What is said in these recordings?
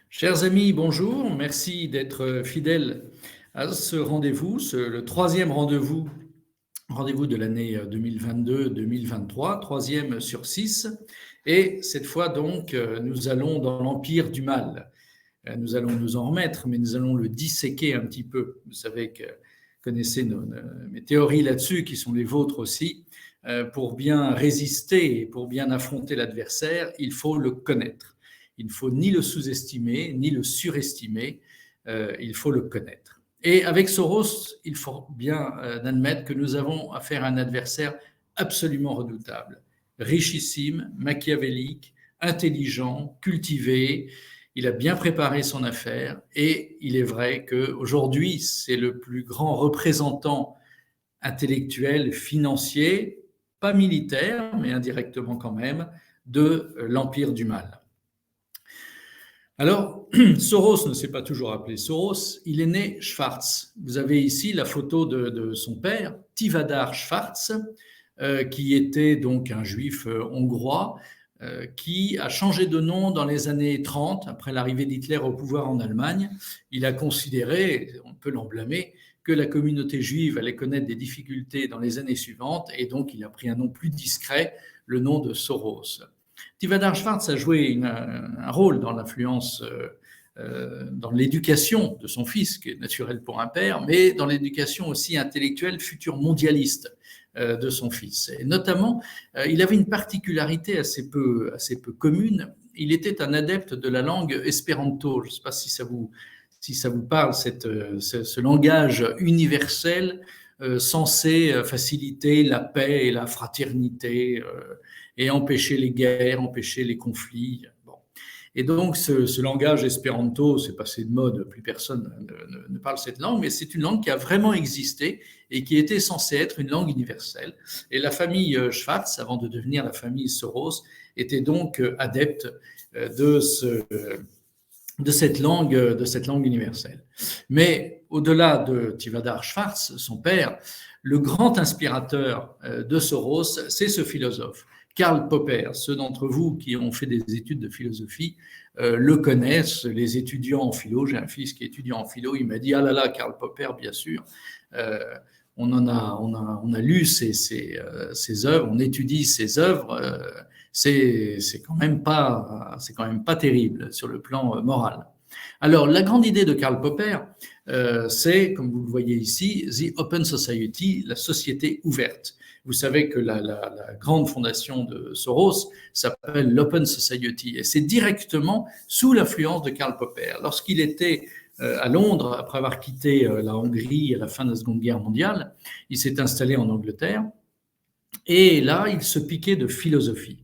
Chers amis, bonjour. Merci d'être fidèles à ce rendez-vous, le troisième rendez-vous de l'année 2022-2023, troisième sur 6. Et cette fois donc, nous allons dans l'empire du mal. Nous allons nous en remettre, mais nous allons le disséquer un petit peu. Vous savez que connaissez mes théories là-dessus, qui sont les vôtres aussi. Pour bien résister et pour bien affronter l'adversaire, il faut le connaître. Il ne faut ni le sous-estimer, ni le surestimer, il faut le connaître. Et avec Soros, il faut bien admettre que nous avons affaire à un adversaire absolument redoutable, richissime, machiavélique, intelligent, cultivé. Il a bien préparé son affaire et il est vrai qu'aujourd'hui, c'est le plus grand représentant intellectuel, financier, pas militaire, mais indirectement quand même, de l'empire du mal. Alors, Soros ne s'est pas toujours appelé Soros, il est né Schwarz. Vous avez ici la photo de son père, Tivadar Schwarz, qui était donc un juif hongrois, qui a changé de nom dans les années 30, après l'arrivée d'Hitler au pouvoir en Allemagne. Il a considéré, on peut l'en blâmer, que la communauté juive allait connaître des difficultés dans les années suivantes, et donc il a pris un nom plus discret, le nom de Soros. Tivadar Schwarz a joué un rôle dans l'influence, dans l'éducation de son fils, qui est naturel pour un père, mais dans l'éducation aussi intellectuelle, future mondialiste de son fils. Et notamment, il avait une particularité assez peu commune. Il était un adepte de la langue espéranto. Je ne sais pas si ça vous parle, ce langage universel censé faciliter la paix et la fraternité et empêcher les guerres, empêcher les conflits. Bon. Et donc, ce langage espéranto, c'est passé de mode, plus personne ne parle cette langue, mais c'est une langue qui a vraiment existé et qui était censée être une langue universelle. Et la famille Schwarz, avant de devenir la famille Soros, était donc adepte de cette langue universelle. Mais au-delà de Tivadar Schwarz, son père, le grand inspirateur de Soros, c'est ce philosophe, Karl Popper. Ceux d'entre vous qui ont fait des études de philosophie le connaissent, les étudiants en philo. J'ai un fils qui est étudiant en philo, il m'a dit « Ah là là, Karl Popper, bien sûr ». On a lu ses œuvres, on étudie ses œuvres, c'est quand même pas terrible sur le plan moral. Alors, la grande idée de Karl Popper, c'est, comme vous le voyez ici, The Open Society, la société ouverte. Vous savez que la grande fondation de Soros s'appelle l'Open Society, et c'est directement sous l'influence de Karl Popper. Lorsqu'il était à Londres, après avoir quitté la Hongrie à la fin de la Seconde Guerre mondiale, il s'est installé en Angleterre, et là, il se piquait de philosophie.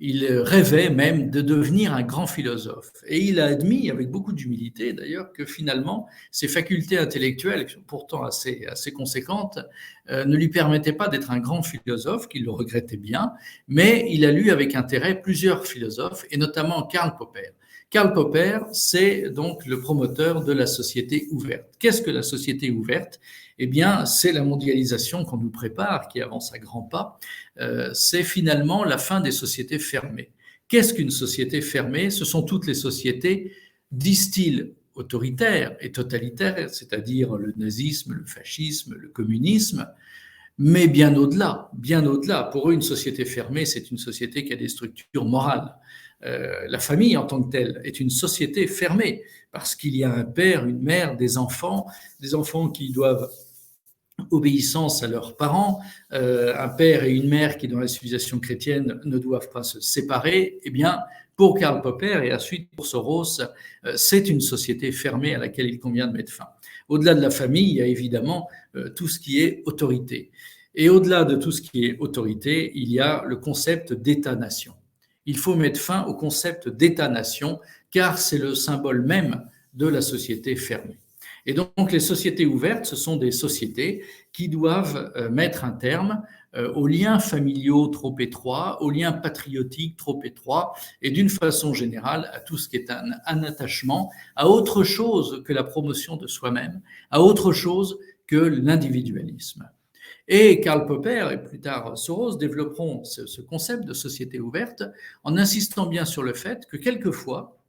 Il rêvait même de devenir un grand philosophe. Et il a admis, avec beaucoup d'humilité d'ailleurs, que finalement, ses facultés intellectuelles, qui sont pourtant assez conséquentes, ne lui permettaient pas d'être un grand philosophe, qu'il le regrettait bien, mais il a lu avec intérêt plusieurs philosophes, et notamment Karl Popper. Karl Popper, c'est donc le promoteur de la société ouverte. Qu'est-ce que la société ouverte ? Eh bien, c'est la mondialisation qu'on nous prépare, qui avance à grands pas. C'est finalement la fin des sociétés fermées. Qu'est-ce qu'une société fermée ? Ce sont toutes les sociétés, disent-ils, autoritaires et totalitaires, c'est-à-dire le nazisme, le fascisme, le communisme, mais bien au-delà, bien au-delà. Pour eux, une société fermée, c'est une société qui a des structures morales. La famille en tant que telle est une société fermée parce qu'il y a un père, une mère, des enfants qui doivent obéissance à leurs parents, un père et une mère qui, dans la civilisation chrétienne, ne doivent pas se séparer. Eh bien, pour Karl Popper et ensuite pour Soros, c'est une société fermée à laquelle il convient de mettre fin. Au-delà de la famille, il y a évidemment tout ce qui est autorité. Et au-delà de tout ce qui est autorité, il y a le concept d'État-nation. Il faut mettre fin au concept d'État-nation, car c'est le symbole même de la société fermée. Et donc, les sociétés ouvertes, ce sont des sociétés qui doivent mettre un terme aux liens familiaux trop étroits, aux liens patriotiques trop étroits, et d'une façon générale à tout ce qui est un attachement à autre chose que la promotion de soi-même, à autre chose que l'individualisme. Et Karl Popper et plus tard Soros développeront ce concept de société ouverte en insistant bien sur le fait que quelquefois,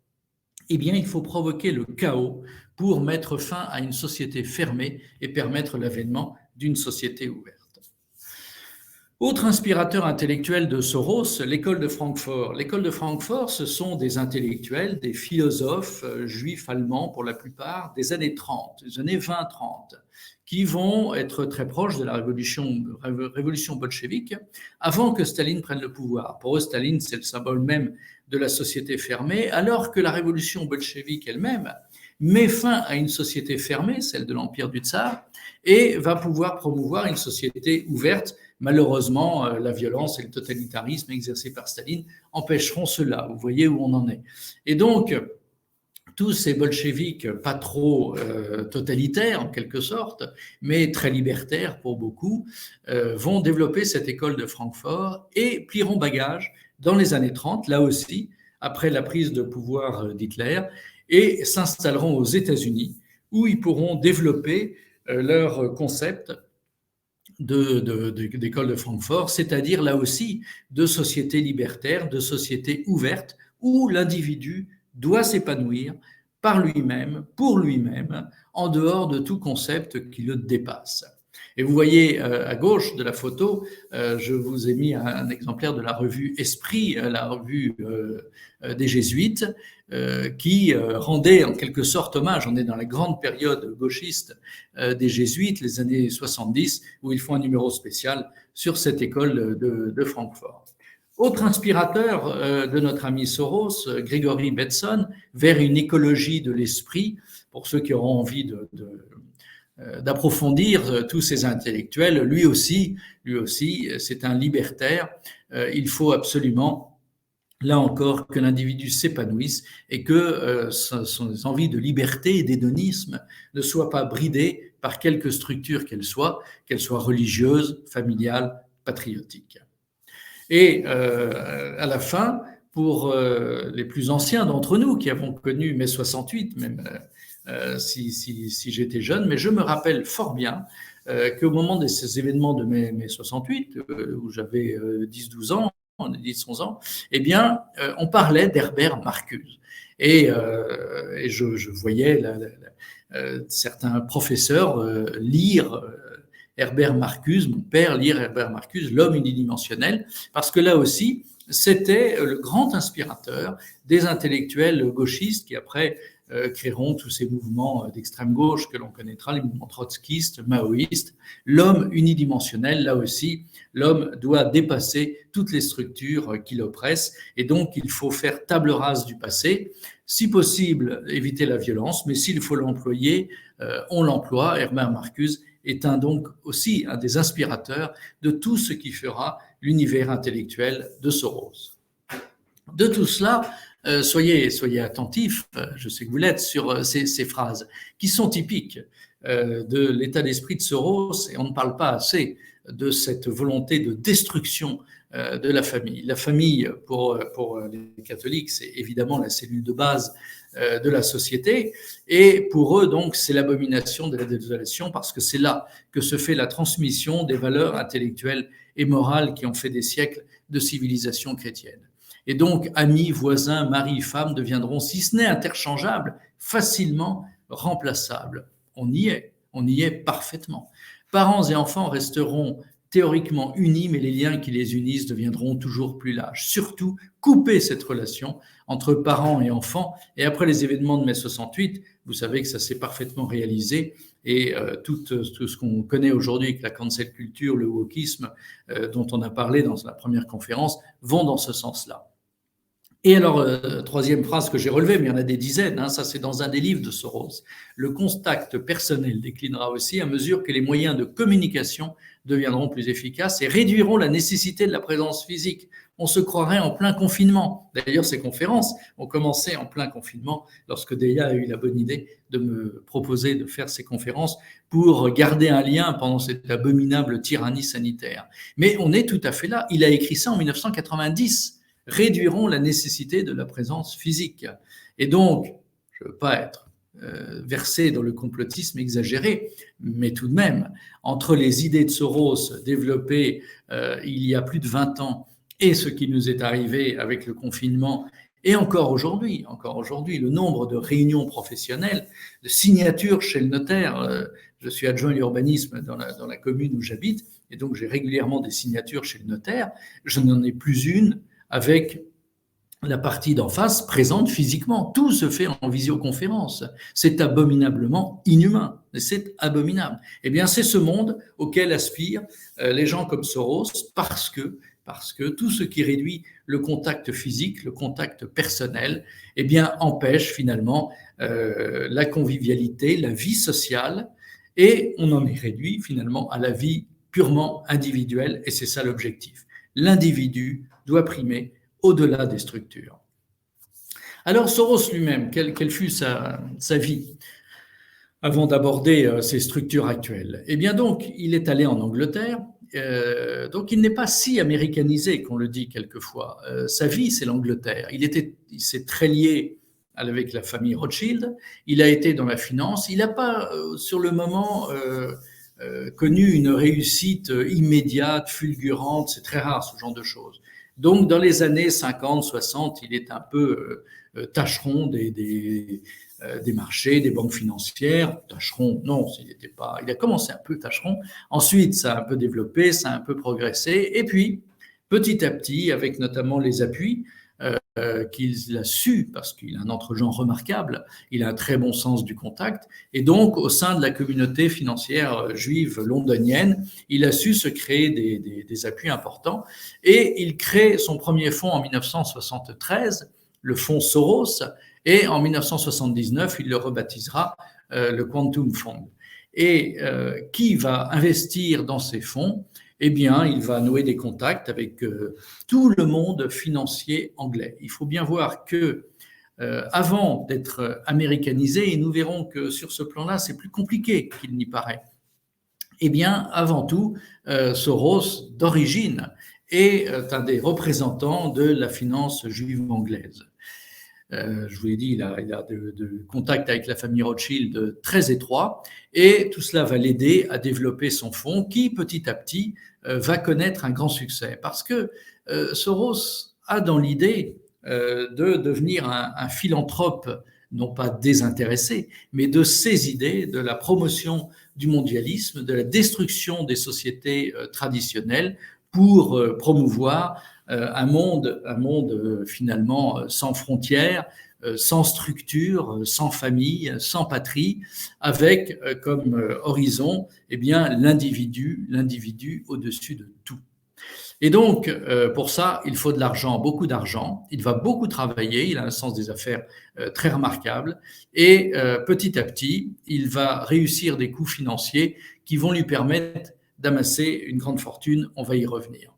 eh bien, il faut provoquer le chaos pour mettre fin à une société fermée et permettre l'avènement d'une société ouverte. Autre inspirateur intellectuel de Soros, l'école de Francfort. L'école de Francfort, ce sont des intellectuels, des philosophes juifs allemands pour la plupart, des années 30, des années 20-30, qui vont être très proches de la révolution bolchevique avant que Staline prenne le pouvoir. Pour eux, Staline, c'est le symbole même de la société fermée, alors que la révolution bolchevique elle-même met fin à une société fermée, celle de l'empire du Tsar, et va pouvoir promouvoir une société ouverte. Malheureusement, la violence et le totalitarisme exercés par Staline empêcheront cela. Vous voyez où on en est. Et donc, tous ces bolcheviks pas trop totalitaires en quelque sorte, mais très libertaires pour beaucoup, vont développer cette école de Francfort et plieront bagage dans les années 30, là aussi, après la prise de pouvoir d'Hitler, et s'installeront aux États-Unis, où ils pourront développer leur concept d'école de Francfort, c'est-à-dire là aussi de société libertaire, de société ouverte, où l'individu doit s'épanouir par lui-même, pour lui-même, en dehors de tout concept qui le dépasse. Et vous voyez à gauche de la photo, je vous ai mis un exemplaire de la revue Esprit, la revue des Jésuites, qui rendait en quelque sorte hommage. On est dans la grande période gauchiste des Jésuites, les années 70, où ils font un numéro spécial sur cette école de Francfort. Autre inspirateur de notre ami Soros, Gregory Bateson, vers une écologie de l'esprit, pour ceux qui auront envie d'approfondir tous ces intellectuels. Lui aussi, c'est un libertaire. Il faut absolument, là encore, que l'individu s'épanouisse et que son envie de liberté et d'hédonisme ne soit pas bridée par quelque structure qu'elle soit religieuse, familiale, patriotique. Et à la fin, pour les plus anciens d'entre nous qui avons connu mai 68, même si j'étais jeune, mais je me rappelle fort bien qu'au moment de ces événements de mai 68, où j'avais 10-12 ans, 10-11 ans, eh bien, on parlait d'Herbert Marcuse. Et je voyais certains professeurs lire Herbert Marcuse, mon père lire Herbert Marcuse, L'homme unidimensionnel, parce que là aussi, c'était le grand inspirateur des intellectuels gauchistes qui après créeront tous ces mouvements d'extrême gauche que l'on connaîtra, les mouvements trotskistes, maoïstes. L'homme unidimensionnel, là aussi, l'homme doit dépasser toutes les structures qui l'oppressent et donc il faut faire table rase du passé. Si possible, éviter la violence, mais s'il faut l'employer, on l'emploie. Herbert Marcuse est donc aussi un des inspirateurs de tout ce qui fera l'univers intellectuel de Soros. De tout cela, soyez attentifs, je sais que vous l'êtes, sur ces phrases qui sont typiques de l'état d'esprit de Soros, et on ne parle pas assez de cette volonté de destruction de la famille. La famille, pour les catholiques, c'est évidemment la cellule de base de la société, et pour eux, donc, c'est l'abomination de la désolation, parce que c'est là que se fait la transmission des valeurs intellectuelles et morales qui ont fait des siècles de civilisation chrétienne. Et donc, amis, voisins, mari, femme deviendront, si ce n'est interchangeables, facilement remplaçables. On y est parfaitement. Parents et enfants resteront théoriquement unis, mais les liens qui les unissent deviendront toujours plus larges. Surtout, couper cette relation entre parents et enfants. Et après les événements de mai 68, vous savez que ça s'est parfaitement réalisé. Et tout ce qu'on connaît aujourd'hui avec la cancel culture, le wokisme, dont on a parlé dans la première conférence, vont dans ce sens-là. Et alors, troisième phrase que j'ai relevée, mais il y en a des dizaines, ça c'est dans un des livres de Soros. Le contact personnel déclinera aussi à mesure que les moyens de communication deviendront plus efficaces et réduiront la nécessité de la présence physique. On se croirait en plein confinement. D'ailleurs, ces conférences ont commencé en plein confinement lorsque Deya a eu la bonne idée de me proposer de faire ces conférences pour garder un lien pendant cette abominable tyrannie sanitaire. Mais on est tout à fait là. Il a écrit ça en 1990. Réduiront la nécessité de la présence physique. Et donc, je ne veux pas être versé dans le complotisme exagéré, mais tout de même, entre les idées de Soros développées il y a plus de 20 ans et ce qui nous est arrivé avec le confinement Et encore aujourd'hui, le nombre de réunions professionnelles, de signatures chez le notaire, je suis adjoint à l'urbanisme dans la commune où j'habite, et donc j'ai régulièrement des signatures chez le notaire, je n'en ai plus une avec la partie d'en face présente physiquement. Tout se fait en visioconférence. C'est abominablement inhumain. C'est abominable. Eh bien, c'est ce monde auquel aspirent les gens comme Soros parce que tout ce qui réduit le contact physique, le contact personnel, eh bien, empêche finalement la convivialité, la vie sociale, et on en est réduit finalement à la vie purement individuelle, et c'est ça l'objectif. L'individu doit primer au-delà des structures. Alors Soros lui-même, quelle fut sa vie avant d'aborder ces structures actuelles? Eh bien donc, il est allé en Angleterre, donc il n'est pas si américanisé qu'on le dit quelquefois. Sa vie, c'est l'Angleterre. Il s'est très lié avec la famille Rothschild, il a été dans la finance, il n'a pas, sur le moment, connu une réussite immédiate, fulgurante, c'est très rare ce genre de choses. Donc, dans les années 50, 60, il est un peu tâcheron des marchés, des banques financières. Tâcheron, non, il a commencé un peu tâcheron. Ensuite, ça a un peu développé, ça a un peu progressé. Et puis, petit à petit, avec notamment les appuis qu'il a su, parce qu'il a un entre-genre remarquable, il a un très bon sens du contact, et donc au sein de la communauté financière juive londonienne, il a su se créer des appuis importants, et il crée son premier fonds en 1973, le fonds Soros, et en 1979, il le rebaptisera le Quantum Fund. Et qui va investir dans ces fonds? Eh bien, il va nouer des contacts avec tout le monde financier anglais. Il faut bien voir que avant d'être américanisé, et nous verrons que sur ce plan-là, c'est plus compliqué qu'il n'y paraît. Eh bien, avant tout, Soros, d'origine, est un des représentants de la finance juive anglaise. Je vous l'ai dit, il a de contacts avec la famille Rothschild très étroits, et tout cela va l'aider à développer son fonds qui, petit à petit, va connaître un grand succès. Parce que Soros a dans l'idée de devenir un philanthrope, non pas désintéressé, mais de ses idées, de la promotion du mondialisme, de la destruction des sociétés traditionnelles pour promouvoir un monde finalement sans frontières, sans structure, sans famille, sans patrie, avec comme horizon eh bien l'individu au-dessus de tout. Et donc, pour ça, il faut de l'argent, beaucoup d'argent. Il va beaucoup travailler, il a un sens des affaires très remarquable. Et petit à petit, il va réussir des coups financiers qui vont lui permettre d'amasser une grande fortune. On va y revenir.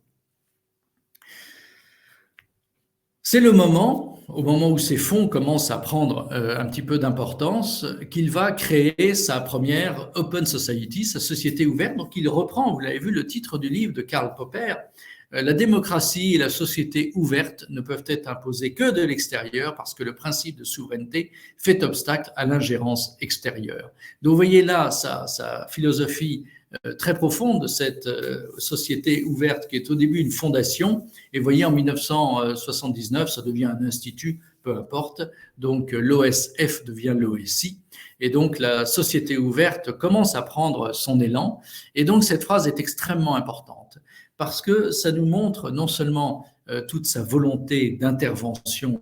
C'est au moment où ces fonds commencent à prendre un petit peu d'importance, qu'il va créer sa première Open Society, sa société ouverte. Donc il reprend, vous l'avez vu, le titre du livre de Karl Popper, la démocratie et la société ouverte ne peuvent être imposées que de l'extérieur parce que le principe de souveraineté fait obstacle à l'ingérence extérieure. Donc vous voyez là sa philosophie très profonde de cette société ouverte qui est au début une fondation, et vous voyez en 1979 ça devient un institut, peu importe, donc l'OSF devient l'OSI, et donc la société ouverte commence à prendre son élan, et donc cette phrase est extrêmement importante parce que ça nous montre non seulement toute sa volonté d'intervention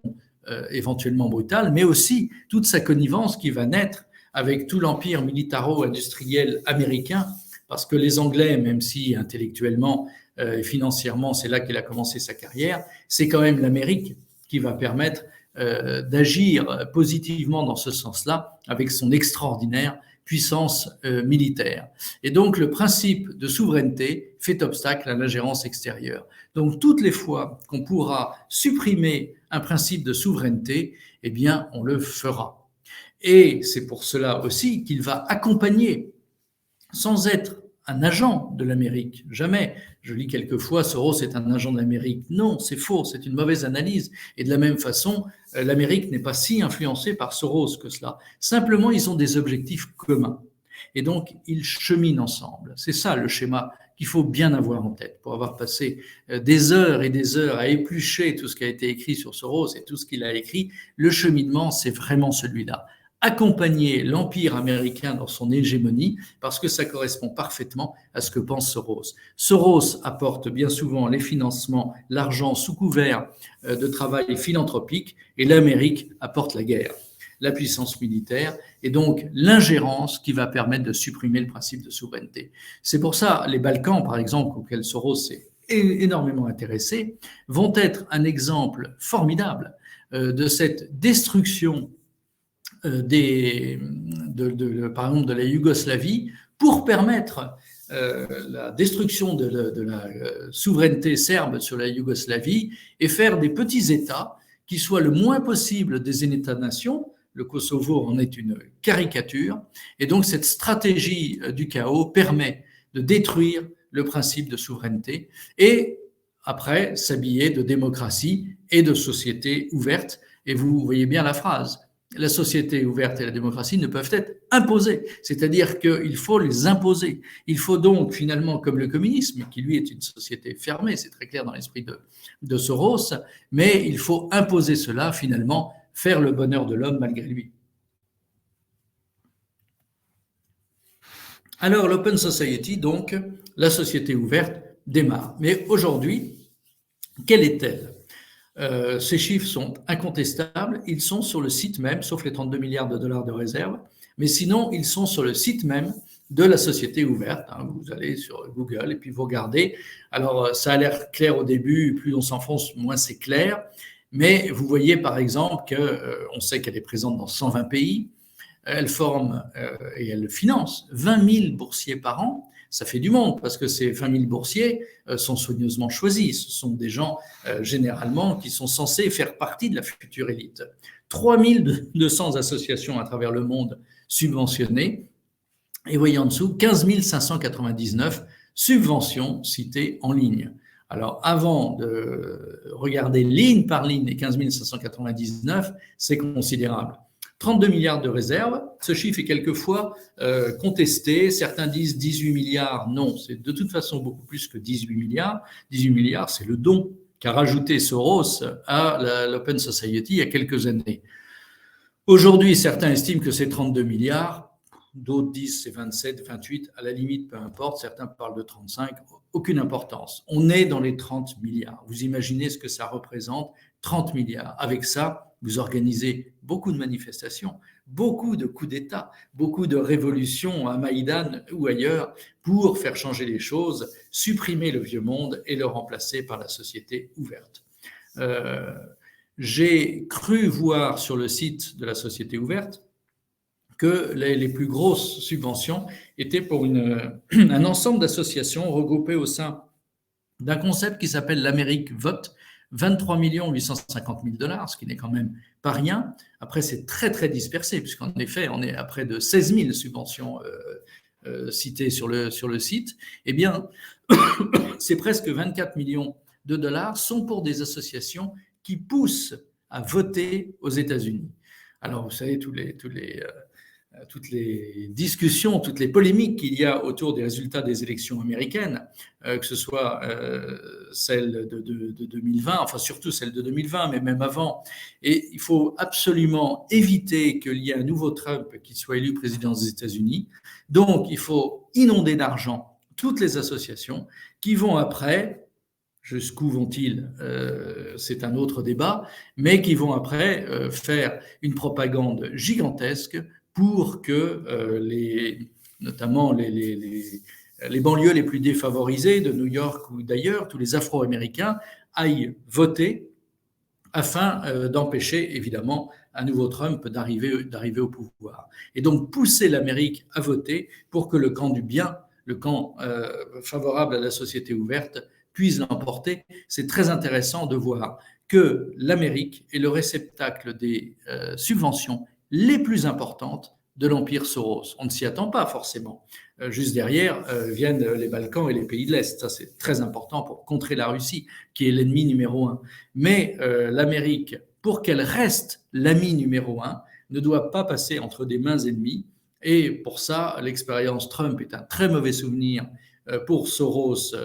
éventuellement brutale, mais aussi toute sa connivence qui va naître avec tout l'empire militaro-industriel américain, parce que les Anglais, même si intellectuellement et financièrement, c'est là qu'il a commencé sa carrière, c'est quand même l'Amérique qui va permettre d'agir positivement dans ce sens-là, avec son extraordinaire puissance militaire. Et donc, le principe de souveraineté fait obstacle à l'ingérence extérieure. Donc, toutes les fois qu'on pourra supprimer un principe de souveraineté, eh bien, on le fera. Et c'est pour cela aussi qu'il va accompagner, sans être un agent de l'Amérique, jamais. Je lis quelquefois, Soros est un agent de l'Amérique. Non, c'est faux, c'est une mauvaise analyse. Et de la même façon, l'Amérique n'est pas si influencée par Soros que cela. Simplement, ils ont des objectifs communs. Et donc, ils cheminent ensemble. C'est ça le schéma qu'il faut bien avoir en tête. Pour avoir passé des heures et des heures à éplucher tout ce qui a été écrit sur Soros et tout ce qu'il a écrit, le cheminement, c'est vraiment celui-là. Accompagner l'empire américain dans son hégémonie, parce que ça correspond parfaitement à ce que pense Soros. Soros apporte bien souvent les financements, l'argent sous couvert de travail philanthropique, et l'Amérique apporte la guerre, la puissance militaire, et donc l'ingérence qui va permettre de supprimer le principe de souveraineté. C'est pour ça les Balkans, par exemple, auxquels Soros s'est énormément intéressé, vont être un exemple formidable de cette destruction par exemple de la Yougoslavie pour permettre la destruction de la souveraineté serbe sur la Yougoslavie et faire des petits États qui soient le moins possible des États-nations. Le Kosovo en est une caricature. Et donc cette stratégie du chaos permet de détruire le principe de souveraineté et après s'habiller de démocratie et de société ouverte. Et vous voyez bien la phrase. La société ouverte et la démocratie ne peuvent être imposées, c'est-à-dire qu'il faut les imposer. Il faut donc finalement, comme le communisme, qui lui est une société fermée, c'est très clair dans l'esprit de Soros, mais il faut imposer cela, finalement, faire le bonheur de l'homme malgré lui. Alors l'Open Society, donc, la société ouverte, démarre. Mais aujourd'hui, quelle est-elle ? Ces chiffres sont incontestables, ils sont sur le site même, sauf les 32 milliards de dollars de réserve, mais sinon ils sont sur le site même de la société ouverte. Vous allez sur Google et puis vous regardez. Alors ça a l'air clair au début, plus on s'enfonce, moins c'est clair, mais vous voyez par exemple qu'on sait qu'elle est présente dans 120 pays, elle forme et elle finance 20 000 boursiers par an. Ça fait du monde parce que ces 20 000 boursiers sont soigneusement choisis. Ce sont des gens généralement qui sont censés faire partie de la future élite. 3 200 associations à travers le monde subventionnées. Et voyez en dessous, 15 599 subventions citées en ligne. Alors avant de regarder ligne par ligne les 15 599, c'est considérable. 32 milliards de réserves, ce chiffre est quelquefois contesté, certains disent 18 milliards, non, c'est de toute façon beaucoup plus que 18 milliards. 18 milliards, c'est le don qu'a rajouté Soros à l'Open Society il y a quelques années. Aujourd'hui, certains estiment que c'est 32 milliards, d'autres disent c'est 27, 28, à la limite, peu importe, certains parlent de 35, aucune importance. On est dans les 30 milliards. Vous imaginez ce que ça représente, 30 milliards. Avec ça, vous organisez beaucoup de manifestations, beaucoup de coups d'État, beaucoup de révolutions à Maïdan ou ailleurs pour faire changer les choses, supprimer le vieux monde et le remplacer par la société ouverte. J'ai cru voir sur le site de la société ouverte que les plus grosses subventions étaient pour un ensemble d'associations regroupées au sein d'un concept qui s'appelle l'Amérique Vote, 23 850 000 $, ce qui n'est quand même pas rien. Après, c'est très, très dispersé, puisqu'en effet, on est à près de 16 000 subventions citées sur le site. Eh bien, c'est presque 24 millions de dollars sont pour des associations qui poussent à voter aux États-Unis. Alors, vous savez, toutes les discussions, toutes les polémiques qu'il y a autour des résultats des élections américaines, que ce soit celle de 2020, enfin surtout celle de 2020, mais même avant. Et il faut absolument éviter qu'il y ait un nouveau Trump qui soit élu président des États-Unis. Donc, il faut inonder d'argent toutes les associations qui vont après, jusqu'où vont-ils, c'est un autre débat, mais qui vont après faire une propagande gigantesque pour que notamment les banlieues les plus défavorisées de New York ou d'ailleurs, tous les Afro-Américains aillent voter afin d'empêcher évidemment un nouveau Trump d'arriver au pouvoir. Et donc pousser l'Amérique à voter pour que le camp du bien, le camp favorable à la société ouverte, puisse l'emporter. C'est très intéressant de voir que l'Amérique est le réceptacle des subventions les plus importantes de l'empire Soros. On ne s'y attend pas forcément. Juste derrière viennent les Balkans et les pays de l'Est. Ça, c'est très important pour contrer la Russie, qui est l'ennemi numéro 1. Mais l'Amérique, pour qu'elle reste l'ami numéro 1, ne doit pas passer entre des mains ennemies. Et pour ça, l'expérience Trump est un très mauvais souvenir pour Soros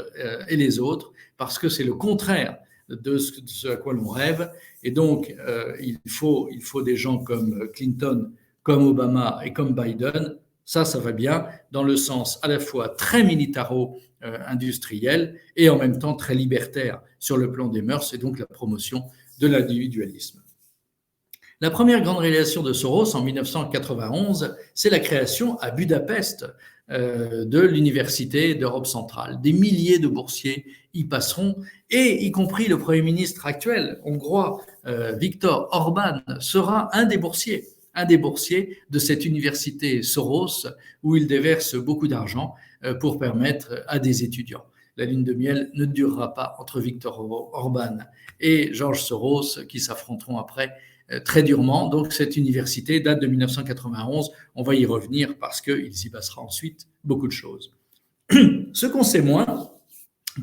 et les autres, parce que c'est le contraire de ce à quoi l'on rêve. Et donc, il faut des gens comme Clinton, comme Obama et comme Biden. Ça va bien dans le sens à la fois très militaro-industriel et en même temps très libertaire sur le plan des mœurs et donc la promotion de l'individualisme. La première grande réalisation de Soros en 1991, c'est la création à Budapest de l'Université d'Europe centrale. Des milliers de boursiers y passeront, et y compris le Premier ministre actuel hongrois, Viktor Orban, sera un des boursiers de cette université Soros, où il déverse beaucoup d'argent pour permettre à des étudiants. La lune de miel ne durera pas entre Viktor Orban et George Soros, qui s'affronteront après très durement. Donc cette université date de 1991, on va y revenir parce qu'il s'y passera ensuite beaucoup de choses. Ce qu'on sait moins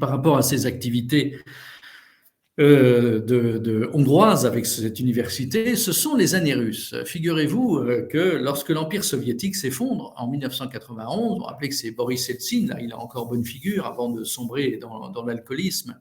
par rapport à ces activités hongroises avec cette université, ce sont les années russes. Figurez-vous que lorsque l'Empire soviétique s'effondre en 1991, on rappelle que c'est Boris Eltsine, là il a encore bonne figure avant de sombrer dans l'alcoolisme,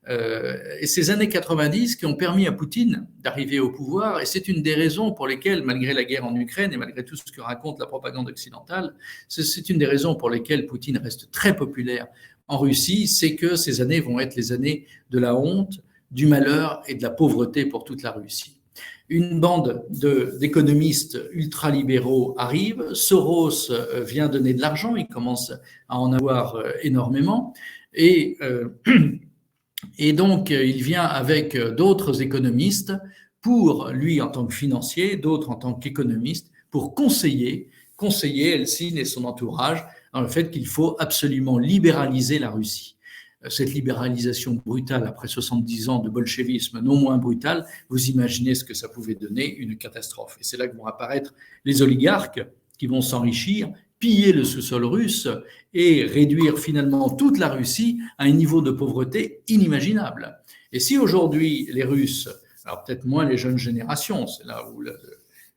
et ces années 90 qui ont permis à Poutine d'arriver au pouvoir, et c'est une des raisons pour lesquelles, malgré la guerre en Ukraine et malgré tout ce que raconte la propagande occidentale, c'est une des raisons pour lesquelles Poutine reste très populaire en Russie, c'est que ces années vont être les années de la honte, du malheur et de la pauvreté pour toute la Russie. Une bande d'économistes ultralibéraux arrive, Soros vient donner de l'argent, il commence à en avoir énormément, et donc il vient avec d'autres économistes pour, lui en tant que financier, d'autres en tant qu'économistes, pour conseiller Eltsine et son entourage dans le fait qu'il faut absolument libéraliser la Russie. Cette libéralisation brutale après 70 ans de bolchevisme non moins brutale, vous imaginez ce que ça pouvait donner, une catastrophe. Et c'est là que vont apparaître les oligarques qui vont s'enrichir, piller le sous-sol russe et réduire finalement toute la Russie à un niveau de pauvreté inimaginable. Et si aujourd'hui les Russes, alors peut-être moins les jeunes générations, c'est là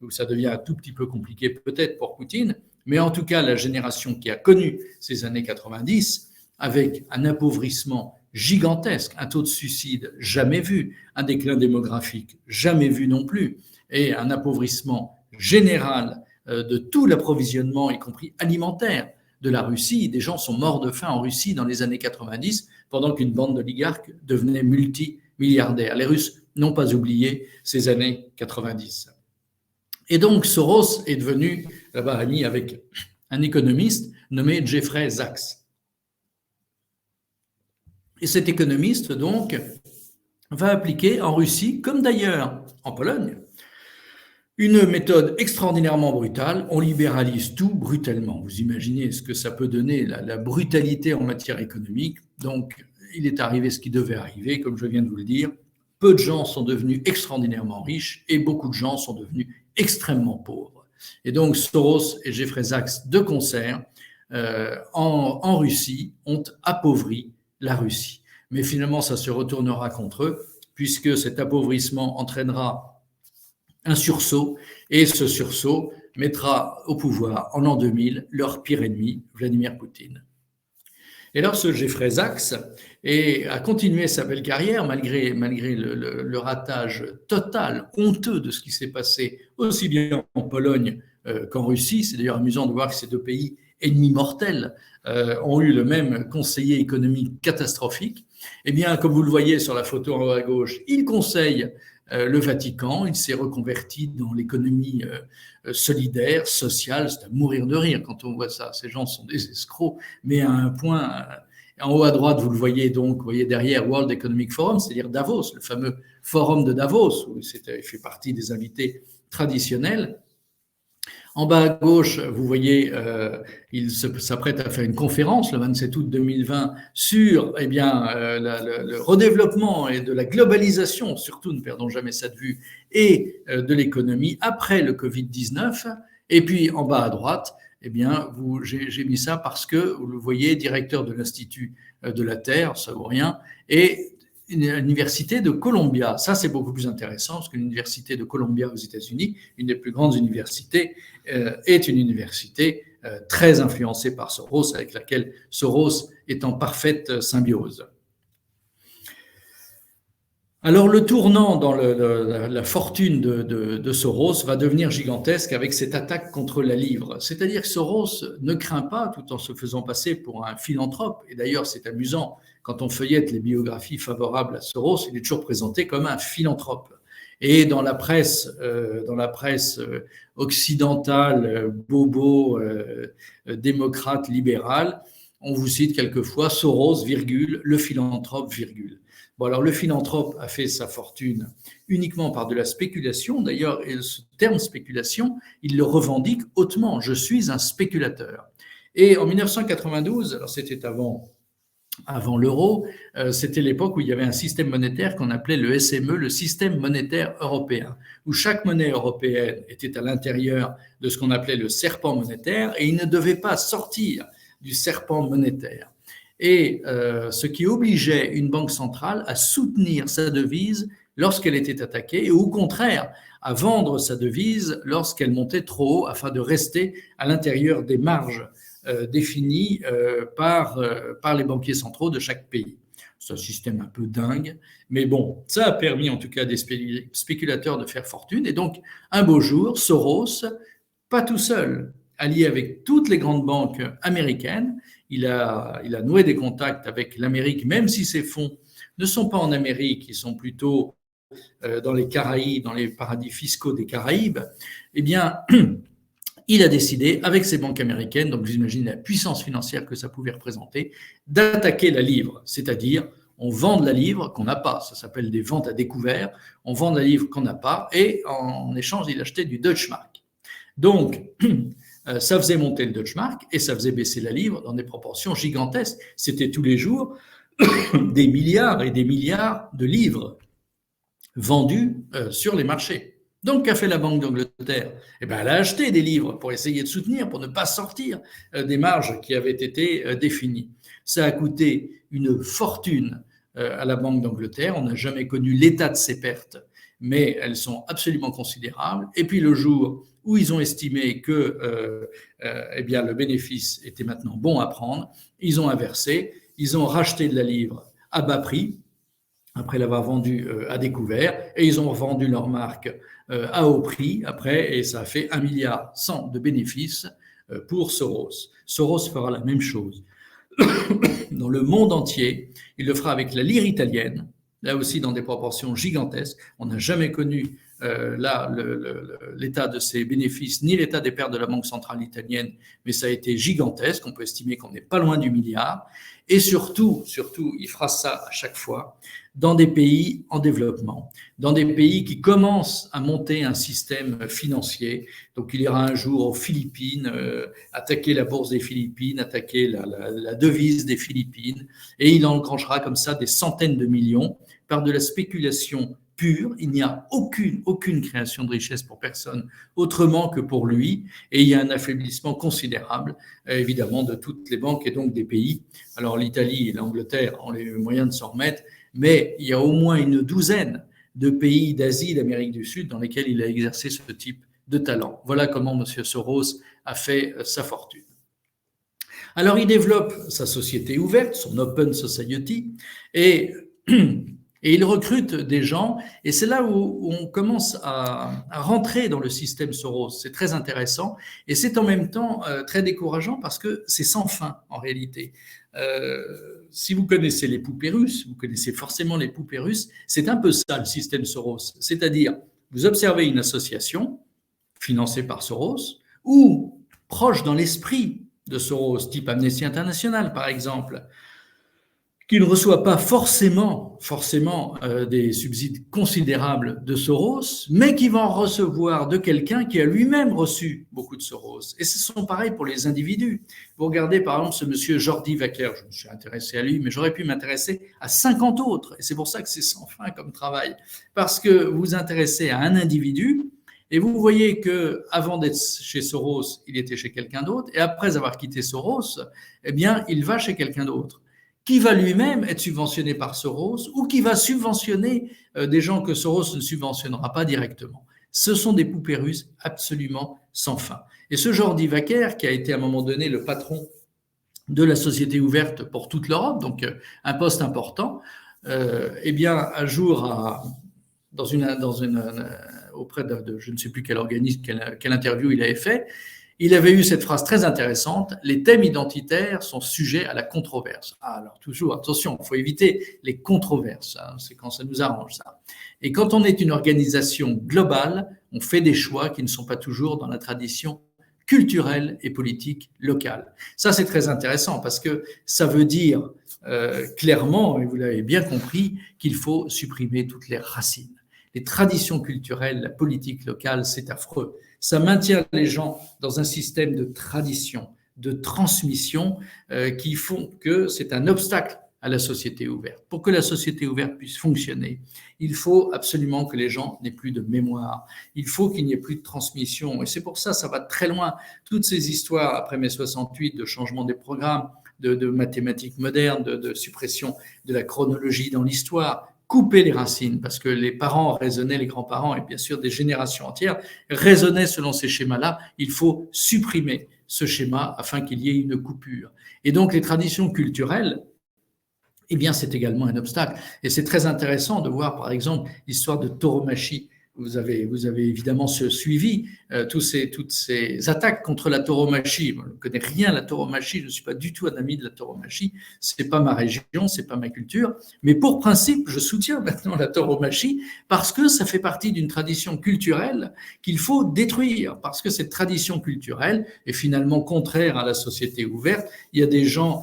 où ça devient un tout petit peu compliqué peut-être pour Poutine, mais en tout cas la génération qui a connu ces années 90, avec un appauvrissement gigantesque, un taux de suicide jamais vu, un déclin démographique jamais vu non plus, et un appauvrissement général de tout l'approvisionnement, y compris alimentaire, de la Russie. Des gens sont morts de faim en Russie dans les années 90, pendant qu'une bande d'oligarques devenait multimilliardaire. Les Russes n'ont pas oublié ces années 90. Et donc Soros est devenu là-bas ami avec un économiste nommé Jeffrey Sachs. Et cet économiste, donc, va appliquer en Russie, comme d'ailleurs en Pologne, une méthode extraordinairement brutale. On libéralise tout brutalement. Vous imaginez ce que ça peut donner, la brutalité en matière économique. Donc, il est arrivé ce qui devait arriver, comme je viens de vous le dire. Peu de gens sont devenus extraordinairement riches et beaucoup de gens sont devenus extrêmement pauvres. Et donc, Soros et Jeffrey Sachs, de concert, en Russie, ont appauvri la Russie. Mais finalement, ça se retournera contre eux, puisque cet appauvrissement entraînera un sursaut, et ce sursaut mettra au pouvoir, en l'an 2000, leur pire ennemi, Vladimir Poutine. Et alors, ce Jeffrey Sachs a continué sa belle carrière, malgré le ratage total, honteux de ce qui s'est passé, aussi bien en Pologne qu'en Russie. C'est d'ailleurs amusant de voir que ces deux pays ennemis mortels ont eu le même conseiller économique catastrophique. Eh bien, comme vous le voyez sur la photo en haut à gauche, il conseille le Vatican, il s'est reconverti dans l'économie solidaire, sociale. C'est à mourir de rire quand on voit ça. Ces gens sont des escrocs, mais à un point. En haut à droite, vous le voyez donc, vous voyez derrière World Economic Forum, c'est-à-dire Davos, le fameux forum de Davos, où il fait partie des invités traditionnels. En bas à gauche, vous voyez, il s'apprête à faire une conférence le 27 août 2020 sur le redéveloppement et de la globalisation, surtout ne perdons jamais ça de vue, et de l'économie après le Covid-19. Et puis en bas à droite, j'ai mis ça parce que, vous le voyez, directeur de l'Institut de la Terre, ça vaut rien, et l'université de Columbia. Ça, c'est beaucoup plus intéressant parce que l'université de Columbia aux États-Unis, une des plus grandes universités, est une université très influencée par Soros, avec laquelle Soros est en parfaite symbiose. Alors le tournant dans la fortune de Soros va devenir gigantesque avec cette attaque contre la livre. C'est-à-dire que Soros ne craint pas, tout en se faisant passer pour un philanthrope, et d'ailleurs c'est amusant, quand on feuillette les biographies favorables à Soros, il est toujours présenté comme un philanthrope. Et dans la presse occidentale, bobo, démocrate, libérale, on vous cite quelquefois Soros, virgule, le philanthrope, virgule. Bon, alors le philanthrope a fait sa fortune uniquement par de la spéculation. D'ailleurs, ce terme spéculation, il le revendique hautement. Je suis un spéculateur. Et en 1992, alors c'était avant l'euro, c'était l'époque où il y avait un système monétaire qu'on appelait le SME, le système monétaire européen, où chaque monnaie européenne était à l'intérieur de ce qu'on appelait le serpent monétaire et il ne devait pas sortir du serpent monétaire. Et ce qui obligeait une banque centrale à soutenir sa devise lorsqu'elle était attaquée et au contraire à vendre sa devise lorsqu'elle montait trop haut afin de rester à l'intérieur des marges définies par les banquiers centraux de chaque pays. C'est un système un peu dingue, mais bon, ça a permis en tout cas à des spéculateurs de faire fortune. Et donc, un beau jour, Soros, pas tout seul, allié avec toutes les grandes banques américaines, il a noué des contacts avec l'Amérique, même si ses fonds ne sont pas en Amérique, ils sont plutôt dans les Caraïbes, dans les paradis fiscaux des Caraïbes, eh bien, il a décidé, avec ses banques américaines, donc vous imaginez la puissance financière que ça pouvait représenter, d'attaquer la livre, c'est-à-dire on vend de la livre qu'on n'a pas, ça s'appelle des ventes à découvert, on vend de la livre qu'on n'a pas, et en échange, il achetait du Deutschmark. Donc, ça faisait monter le Deutschmark et ça faisait baisser la livre dans des proportions gigantesques. C'était tous les jours des milliards et des milliards de livres vendus sur les marchés. Donc, qu'a fait la Banque d'Angleterre ? Eh bien, elle a acheté des livres pour essayer de soutenir, pour ne pas sortir des marges qui avaient été définies. Ça a coûté une fortune à la Banque d'Angleterre. On n'a jamais connu l'état de ses pertes, mais elles sont absolument considérables. Et puis, le jour où ils ont estimé que eh bien, le bénéfice était maintenant bon à prendre, ils ont inversé, ils ont racheté de la livre à bas prix, après l'avoir vendue à découvert, et ils ont revendu leur marque à haut prix après, et ça a fait 1,1 milliard de bénéfices pour Soros. Soros fera la même chose dans le monde entier. Il le fera avec la lire italienne, là aussi dans des proportions gigantesques. On n'a jamais connu l'état de ses bénéfices, ni l'état des pertes de la Banque centrale italienne, mais ça a été gigantesque. On peut estimer qu'on n'est pas loin du milliard. Et surtout, il fera ça à chaque fois dans des pays en développement, dans des pays qui commencent à monter un système financier. Donc, il ira un jour aux Philippines, attaquer la bourse des Philippines, attaquer la devise des Philippines, et il enclenchera comme ça des centaines de millions par de la spéculation pure. Il n'y a aucune création de richesse pour personne autrement que pour lui, et il y a un affaiblissement considérable, évidemment, de toutes les banques et donc des pays. Alors l'Italie et l'Angleterre ont les moyens de s'en remettre, mais il y a au moins une douzaine de pays d'Asie, d'Amérique du Sud, dans lesquels il a exercé ce type de talent. Voilà comment M. Soros a fait sa fortune. Alors il développe sa société ouverte, son Open Society, et il recrute des gens, et c'est là où on commence à rentrer dans le système Soros. C'est très intéressant, et c'est en même temps très décourageant parce que c'est sans fin en réalité. Si vous connaissez les poupées russes, vous connaissez forcément les poupées russes, c'est un peu ça le système Soros. C'est-à-dire, vous observez une association financée par Soros, ou proche dans l'esprit de Soros, type Amnesty International par exemple, qui ne reçoit pas forcément des subsides considérables de Soros, mais qui va en recevoir de quelqu'un qui a lui-même reçu beaucoup de Soros. Et ce sont pareil pour les individus. Vous regardez par exemple ce monsieur Jordi Wacker, je me suis intéressé à lui, mais j'aurais pu m'intéresser à 50 autres. Et c'est pour ça que c'est sans fin comme travail. Parce que vous vous intéressez à un individu, et vous voyez qu'avant d'être chez Soros, il était chez quelqu'un d'autre, et après avoir quitté Soros, eh bien, il va chez quelqu'un d'autre, qui va lui-même être subventionné par Soros ou qui va subventionner des gens que Soros ne subventionnera pas directement. Ce sont des poupées russes absolument sans fin. Et ce Jordi Wacker, qui a été à un moment donné le patron de la Société ouverte pour toute l'Europe, donc un poste important, eh bien, un jour, auprès de je ne sais plus quel organisme, quelle interview il avait fait, il avait eu cette phrase très intéressante: les thèmes identitaires sont sujets à la controverse. Ah, alors toujours, attention, il faut éviter les controverses, hein, c'est quand ça nous arrange ça. Et quand on est une organisation globale, on fait des choix qui ne sont pas toujours dans la tradition culturelle et politique locale. Ça, c'est très intéressant parce que ça veut dire clairement, et vous l'avez bien compris, qu'il faut supprimer toutes les racines. Les traditions culturelles, la politique locale, c'est affreux. Ça maintient les gens dans un système de tradition, de transmission qui font que c'est un obstacle à la société ouverte. Pour que la société ouverte puisse fonctionner, il faut absolument que les gens n'aient plus de mémoire. Il faut qu'il n'y ait plus de transmission. Et c'est pour ça, ça va très loin. Toutes ces histoires, après mai 68, de changement des programmes, de mathématiques modernes, de suppression de la chronologie dans l'histoire, couper les racines, parce que les parents raisonnaient, les grands-parents et bien sûr des générations entières raisonnaient selon ces schémas-là. Il faut supprimer ce schéma afin qu'il y ait une coupure. Et donc les traditions culturelles, eh bien c'est également un obstacle. Et c'est très intéressant de voir par exemple l'histoire de tauromachie. Vous avez évidemment suivi toutes ces attaques contre la tauromachie. Je ne connais rien à la tauromachie, je ne suis pas du tout un ami de la tauromachie, ce n'est pas ma région, ce n'est pas ma culture, mais pour principe, je soutiens maintenant la tauromachie parce que ça fait partie d'une tradition culturelle qu'il faut détruire, parce que cette tradition culturelle est finalement contraire à la société ouverte. Il y a des gens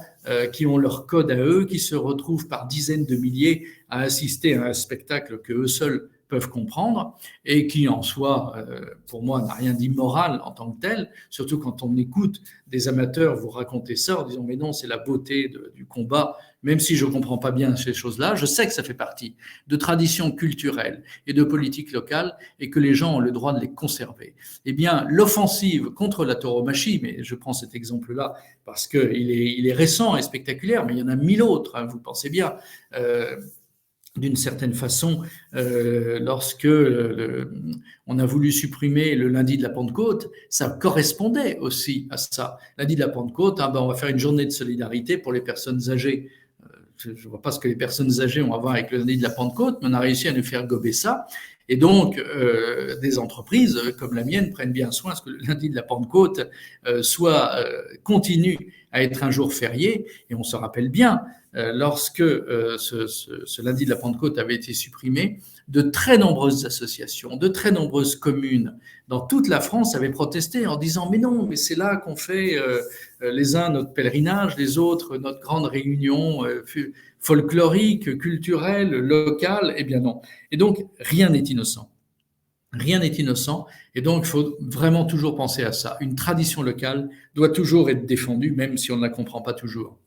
qui ont leur code à eux, qui se retrouvent par dizaines de milliers à assister à un spectacle que eux seuls peuvent comprendre et qui en soi, pour moi, n'a rien d'immoral en tant que tel, surtout quand on écoute des amateurs vous raconter ça en disant mais non, c'est la beauté du combat, même si je ne comprends pas bien ces choses-là, je sais que ça fait partie de traditions culturelles et de politiques locales et que les gens ont le droit de les conserver. Eh bien, l'offensive contre la tauromachie, mais je prends cet exemple-là parce qu'il est récent et spectaculaire, mais il y en a mille autres, hein, vous le pensez bien, d'une certaine façon, lorsque on a voulu supprimer le lundi de la Pentecôte, ça correspondait aussi à ça. Lundi de la Pentecôte, on va faire une journée de solidarité pour les personnes âgées. Je ne vois pas ce que les personnes âgées ont à voir avec le lundi de la Pentecôte, mais on a réussi à nous faire gober ça. Et donc, des entreprises comme la mienne prennent bien soin à ce que le lundi de la Pentecôte continue à être un jour férié. Et on se rappelle bien, lorsque ce lundi de la Pentecôte avait été supprimé, de très nombreuses associations, de très nombreuses communes dans toute la France avaient protesté en disant « mais non, mais c'est là qu'on fait les uns notre pèlerinage, les autres notre grande réunion folklorique, culturelle, locale ». Eh bien non. Et donc, rien n'est innocent. Rien n'est innocent. Et donc, il faut vraiment toujours penser à ça. Une tradition locale doit toujours être défendue, même si on ne la comprend pas toujours.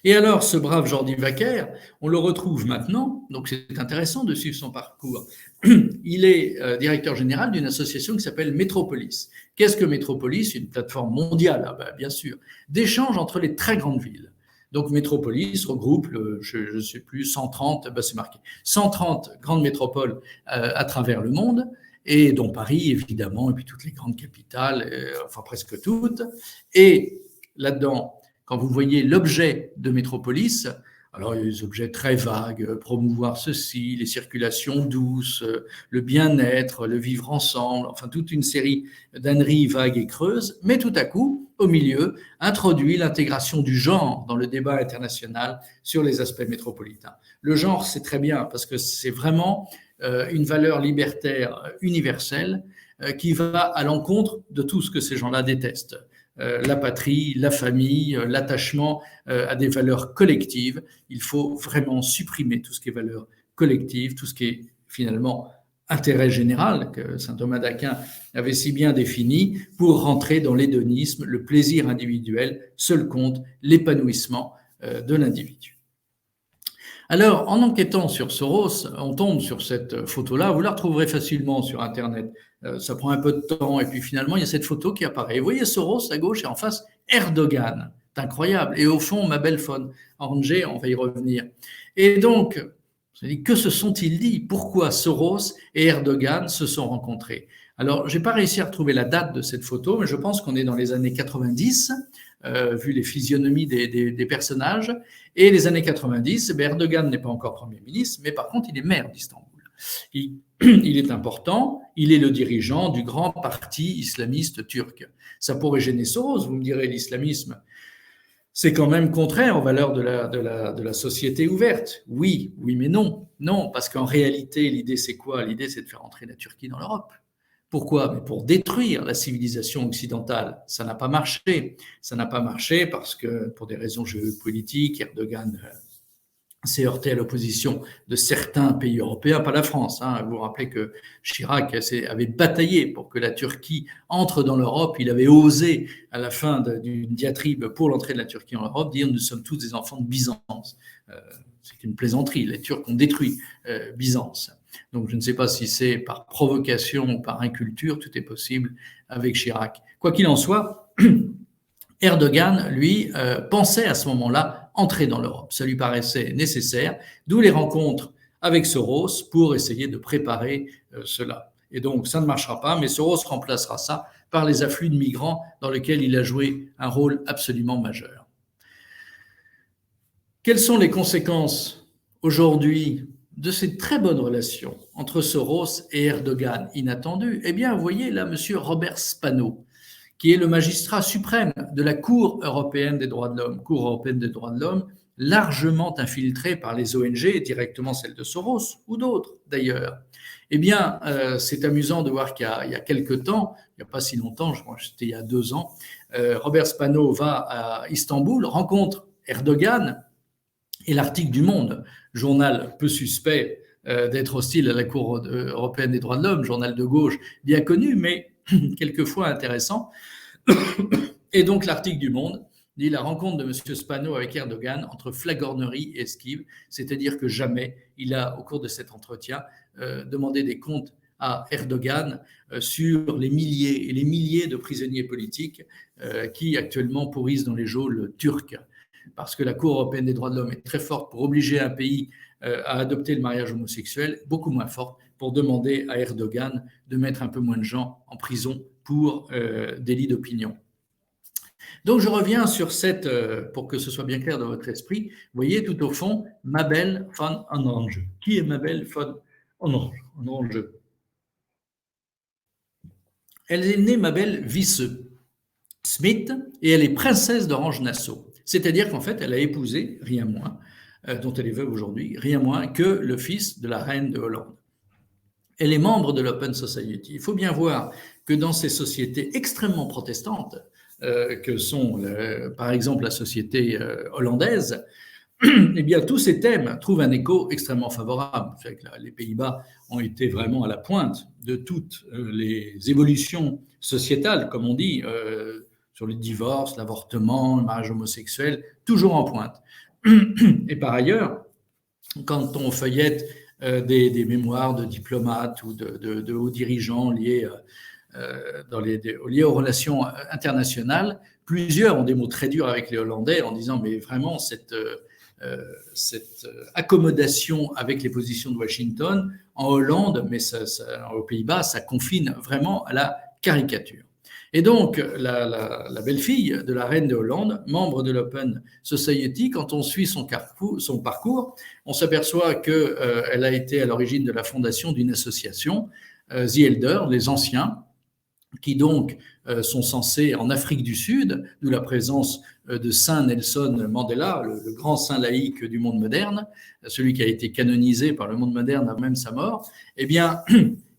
Et alors, ce brave Jordi Wacker, on le retrouve maintenant, donc c'est intéressant de suivre son parcours. Il est directeur général d'une association qui s'appelle Métropolis. Qu'est-ce que Métropolis? Une plateforme mondiale, bien sûr, d'échange entre les très grandes villes. Donc Métropolis regroupe, je ne sais plus, 130, c'est marqué, 130 grandes métropoles à travers le monde, et dont Paris, évidemment, et puis toutes les grandes capitales, enfin presque toutes. Et là-dedans, quand vous voyez l'objet de Métropolis, alors il y a des objets très vagues, promouvoir ceci, les circulations douces, le bien-être, le vivre ensemble, enfin toute une série d'âneries vagues et creuses, mais tout à coup, au milieu, introduit l'intégration du genre dans le débat international sur les aspects métropolitains. Le genre, c'est très bien parce que c'est vraiment une valeur libertaire universelle qui va à l'encontre de tout ce que ces gens-là détestent. La patrie, la famille, l'attachement à des valeurs collectives. Il faut vraiment supprimer tout ce qui est valeurs collectives, tout ce qui est finalement intérêt général que saint Thomas d'Aquin avait si bien défini pour rentrer dans l'hédonisme, le plaisir individuel, seul compte l'épanouissement de l'individu. Alors, en enquêtant sur Soros, on tombe sur cette photo-là. Vous la retrouverez facilement sur Internet. Ça prend un peu de temps. Et puis finalement, il y a cette photo qui apparaît. Vous voyez Soros à gauche et en face, Erdogan. C'est incroyable. Et au fond, ma belle Angers, on va y revenir. Et donc, Que se sont-ils dit? Pourquoi Soros et Erdogan se sont rencontrés? Alors, je n'ai pas réussi à retrouver la date de cette photo, mais je pense qu'on est dans les années 90, vu les physionomies des personnages. Et les années 90, Erdogan n'est pas encore Premier ministre, mais par contre, il est maire d'Istanbul. Il est important, il est le dirigeant du grand parti islamiste turc. Ça pourrait gêner Soros, vous me direz, l'islamisme, c'est quand même contraire aux valeurs de la société ouverte. Oui, mais non. Non, parce qu'en réalité, l'idée, c'est quoi? L'idée, c'est de faire entrer la Turquie dans l'Europe. Pourquoi? Mais pour détruire la civilisation occidentale. Ça n'a pas marché. Ça n'a pas marché parce que, pour des raisons géopolitiques, Erdogan s'est heurté à l'opposition de certains pays européens, pas la France. Vous vous rappelez que Chirac avait bataillé pour que la Turquie entre dans l'Europe. Il avait osé, à la fin d'une diatribe pour l'entrée de la Turquie en Europe, dire « nous sommes tous des enfants de Byzance ». C'est une plaisanterie. Les Turcs ont détruit Byzance. Donc je ne sais pas si c'est par provocation ou par inculture, tout est possible avec Chirac. Quoi qu'il en soit, Erdogan, lui, pensait à ce moment-là entrer dans l'Europe. Ça lui paraissait nécessaire, d'où les rencontres avec Soros pour essayer de préparer cela. Et donc, ça ne marchera pas, mais Soros remplacera ça par les afflux de migrants dans lesquels il a joué un rôle absolument majeur. Quelles sont les conséquences aujourd'hui de ces très bonnes relations entre Soros et Erdogan inattendues? Eh bien, vous voyez là, monsieur Robert Spano, qui est le magistrat suprême de la Cour européenne des droits de l'homme, Cour européenne des droits de l'homme, largement infiltrée par les ONG, directement celles de Soros ou d'autres d'ailleurs. Eh bien, c'est amusant de voir qu'il y a quelque temps, il n'y a pas si longtemps, je crois que c'était il y a 2 ans, Robert Spano va à Istanbul, rencontre Erdogan et l'Article du Monde, journal peu suspect d'être hostile à la Cour européenne des droits de l'homme, journal de gauche bien connu, mais quelquefois intéressant. Et donc l'article du Monde dit la rencontre de M. Spano avec Erdogan entre flagornerie et esquive, c'est-à-dire que jamais il a, au cours de cet entretien, demandé des comptes à Erdogan sur les milliers et les milliers de prisonniers politiques qui actuellement pourrissent dans les geôles turques. Parce que la Cour européenne des droits de l'homme est très forte pour obliger un pays à adopter le mariage homosexuel, beaucoup moins forte pour demander à Erdogan de mettre un peu moins de gens en prison pour délit d'opinion. Donc je reviens sur cette, pour que ce soit bien clair dans votre esprit, vous voyez tout au fond, Mabel van Anange. Qui est Mabel van Anange? Elle est née Mabel Wisse-Smit et elle est princesse d'Orange-Nassau. C'est-à-dire qu'en fait, elle a épousé, rien moins, dont elle est veuve aujourd'hui, rien moins que le fils de la reine de Hollande. Elle est membre de l'Open Society. Il faut bien voir que dans ces sociétés extrêmement protestantes, que sont par exemple la société hollandaise, eh bien tous ces thèmes trouvent un écho extrêmement favorable. Les Pays-Bas ont été vraiment à la pointe de toutes les évolutions sociétales, comme on dit, sur le divorce, l'avortement, le mariage homosexuel, toujours en pointe. Et par ailleurs, quand on feuillette des mémoires de diplomates ou de hauts dirigeants liés aux relations internationales, plusieurs ont des mots très durs avec les Hollandais en disant mais vraiment cette accommodation avec les positions de Washington en Hollande, mais aux Pays-Bas, ça confine vraiment à la caricature. Et donc, la belle-fille de la reine de Hollande, membre de l'Open Society, quand on suit son parcours, on s'aperçoit qu'elle a été à l'origine de la fondation d'une association, The Elders, les anciens, qui donc sont censés en Afrique du Sud, d'où la présence de Saint Nelson Mandela, le grand saint laïque du monde moderne, celui qui a été canonisé par le monde moderne avant même sa mort, eh bien,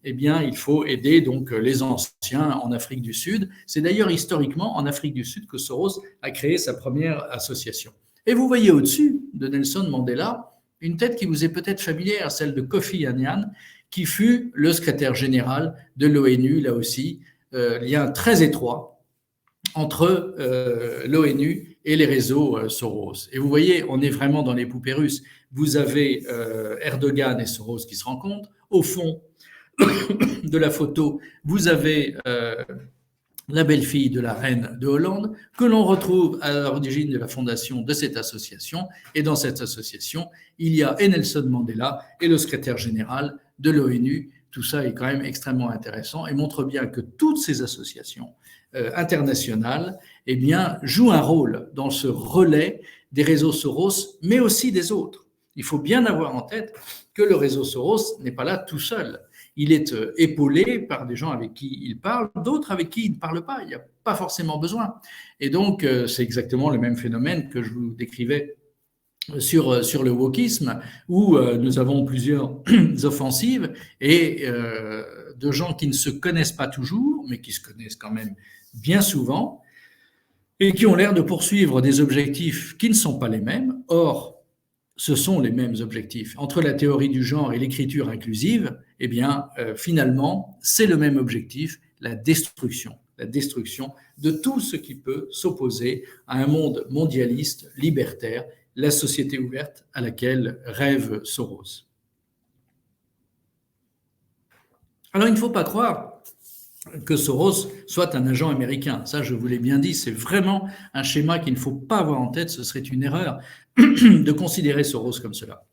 il faut aider donc les anciens en Afrique du Sud. C'est d'ailleurs historiquement en Afrique du Sud que Soros a créé sa première association. Et vous voyez au-dessus de Nelson Mandela une tête qui vous est peut-être familière, celle de Kofi Annan, qui fut le secrétaire général de l'ONU, là aussi, lien très étroit entre l'ONU et les réseaux Soros. Et vous voyez, on est vraiment dans les poupées russes. Vous avez Erdogan et Soros qui se rencontrent. Au fond de la photo, vous avez la belle-fille de la reine de Hollande, que l'on retrouve à l'origine de la fondation de cette association. Et dans cette association, il y a Nelson Mandela et le secrétaire général de l'ONU. Tout ça est quand même extrêmement intéressant et montre bien que toutes ces associations internationales eh bien, jouent un rôle dans ce relais des réseaux Soros, mais aussi des autres. Il faut bien avoir en tête que le réseau Soros n'est pas là tout seul. Il est épaulé par des gens avec qui il parle, d'autres avec qui il ne parle pas. Il n'y a pas forcément besoin. Et donc, c'est exactement le même phénomène que je vous décrivais sur le wokisme, où nous avons plusieurs offensives et de gens qui ne se connaissent pas toujours, mais qui se connaissent quand même bien souvent, et qui ont l'air de poursuivre des objectifs qui ne sont pas les mêmes. Or, ce sont les mêmes objectifs. Entre la théorie du genre et l'écriture inclusive, eh bien, finalement, c'est le même objectif, la destruction de tout ce qui peut s'opposer à un monde mondialiste, libertaire, la société ouverte à laquelle rêve Soros. Alors, il ne faut pas croire que Soros soit un agent américain. Ça, je vous l'ai bien dit, c'est vraiment un schéma qu'il ne faut pas avoir en tête. Ce serait une erreur de considérer Soros comme cela.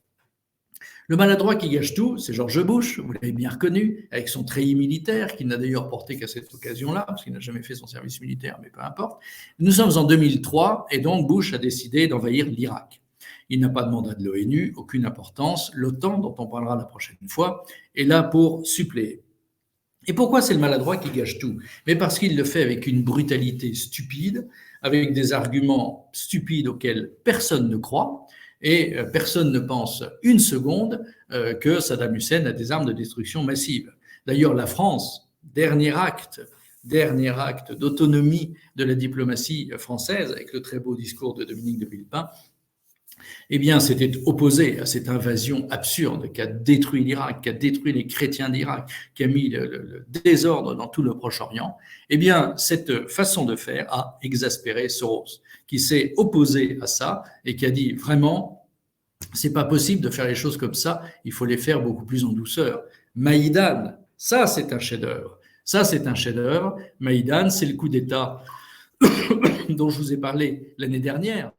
Le maladroit qui gâche tout, c'est George Bush, vous l'avez bien reconnu, avec son treillis militaire, qu'il n'a d'ailleurs porté qu'à cette occasion-là, parce qu'il n'a jamais fait son service militaire, mais peu importe. Nous sommes en 2003, et donc Bush a décidé d'envahir l'Irak. Il n'a pas de mandat de l'ONU, aucune importance. L'OTAN, dont on parlera la prochaine fois, est là pour suppléer. Et pourquoi c'est le maladroit qui gâche tout? Mais parce qu'il le fait avec une brutalité stupide, avec des arguments stupides auxquels personne ne croit, et personne ne pense une seconde que Saddam Hussein a des armes de destruction massive. D'ailleurs, la France, dernier acte d'autonomie de la diplomatie française, avec le très beau discours de Dominique de Villepin, eh bien, s'était opposé à cette invasion absurde qui a détruit l'Irak, qui a détruit les chrétiens d'Irak, qui a mis le désordre dans tout le Proche-Orient. Eh bien, cette façon de faire a exaspéré Soros, qui s'est opposé à ça et qui a dit vraiment, c'est pas possible de faire les choses comme ça, il faut les faire beaucoup plus en douceur. Maïdan, ça c'est un chef-d'œuvre. Ça c'est un chef-d'œuvre. Maïdan, c'est le coup d'État dont je vous ai parlé l'année dernière,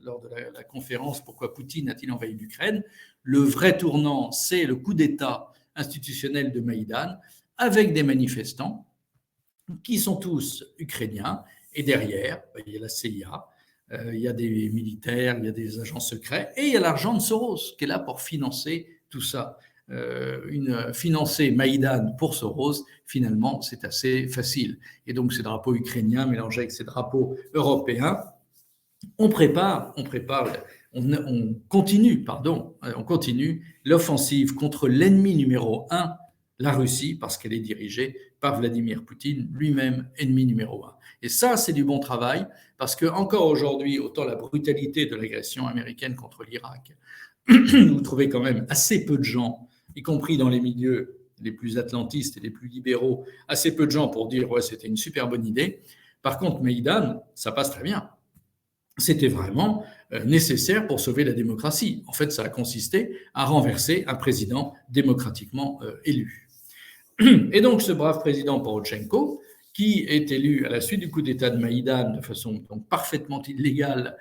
lors de la conférence « Pourquoi Poutine a-t-il envahi l'Ukraine ?» Le vrai tournant, c'est le coup d'État institutionnel de Maïdan, avec des manifestants qui sont tous ukrainiens, et derrière, il y a la CIA, il y a des militaires, il y a des agents secrets, et il y a l'argent de Soros, qui est là pour financer tout ça. Financer Maïdan pour Soros, finalement, c'est assez facile. Et donc, ces drapeaux ukrainiens mélangés avec ces drapeaux européens, on continue l'offensive contre l'ennemi numéro 1, la Russie, parce qu'elle est dirigée par Vladimir Poutine, lui-même ennemi numéro 1. Et ça, c'est du bon travail, parce que encore aujourd'hui, autant la brutalité de l'agression américaine contre l'Irak, vous trouvez quand même assez peu de gens, y compris dans les milieux les plus atlantistes et les plus libéraux, assez peu de gens pour dire « ouais, c'était une super bonne idée ». Par contre, Maïdan, ça passe très bien. C'était vraiment nécessaire pour sauver la démocratie. En fait, ça a consisté à renverser un président démocratiquement élu. Et donc, ce brave président Porochenko, qui est élu à la suite du coup d'État de Maïdan de façon donc parfaitement illégale,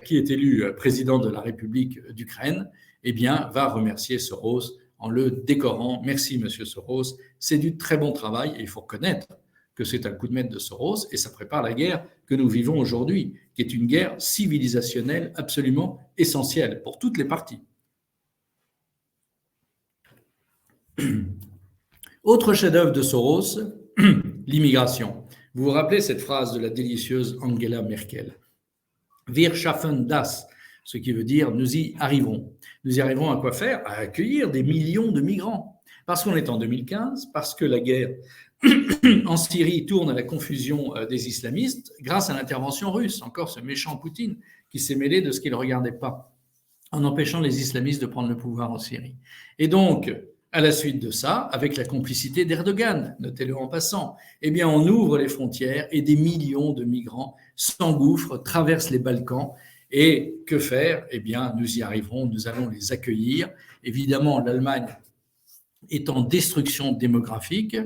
qui est élu président de la République d'Ukraine, eh bien, va remercier Soros en le décorant. Merci, monsieur Soros. C'est du très bon travail et il faut reconnaître que c'est un coup de maître de Soros et ça prépare la guerre que nous vivons aujourd'hui, qui est une guerre civilisationnelle absolument essentielle pour toutes les parties. Autre chef-d'œuvre de Soros, l'immigration. Vous vous rappelez cette phrase de la délicieuse Angela Merkel? Wir schaffen das, ce qui veut dire nous y arrivons. Nous y arrivons à quoi faire? À accueillir des millions de migrants. Parce qu'on est en 2015, parce que la guerre en Syrie tourne à la confusion des islamistes grâce à l'intervention russe. Encore ce méchant Poutine qui s'est mêlé de ce qu'il ne regardait pas en empêchant les islamistes de prendre le pouvoir en Syrie. Et donc, à la suite de ça, avec la complicité d'Erdogan, notez-le en passant, eh bien, on ouvre les frontières et des millions de migrants s'engouffrent, traversent les Balkans. Et que faire? Eh bien, nous y arriverons, nous allons les accueillir. Évidemment, l'Allemagne est en destruction démographique,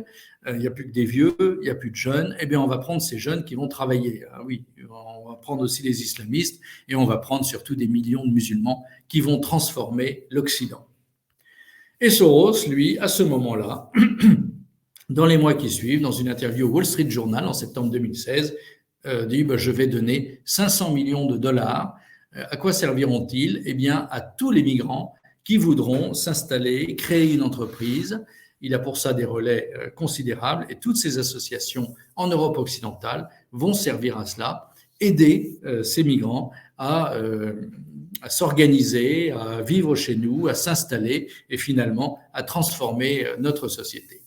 il n'y a plus que des vieux, il n'y a plus de jeunes, eh bien on va prendre ces jeunes qui vont travailler. Ah oui, on va prendre aussi les islamistes et on va prendre surtout des millions de musulmans qui vont transformer l'Occident. Et Soros, lui, à ce moment-là, dans les mois qui suivent, dans une interview au Wall Street Journal en septembre 2016, dit je vais donner 500 millions de dollars. À quoi serviront-ils? Eh bien, à tous les migrants qui voudront s'installer, créer une entreprise. Il a pour ça des relais considérables et toutes ces associations en Europe occidentale vont servir à cela, aider ces migrants à s'organiser, à vivre chez nous, à s'installer et finalement à transformer notre société.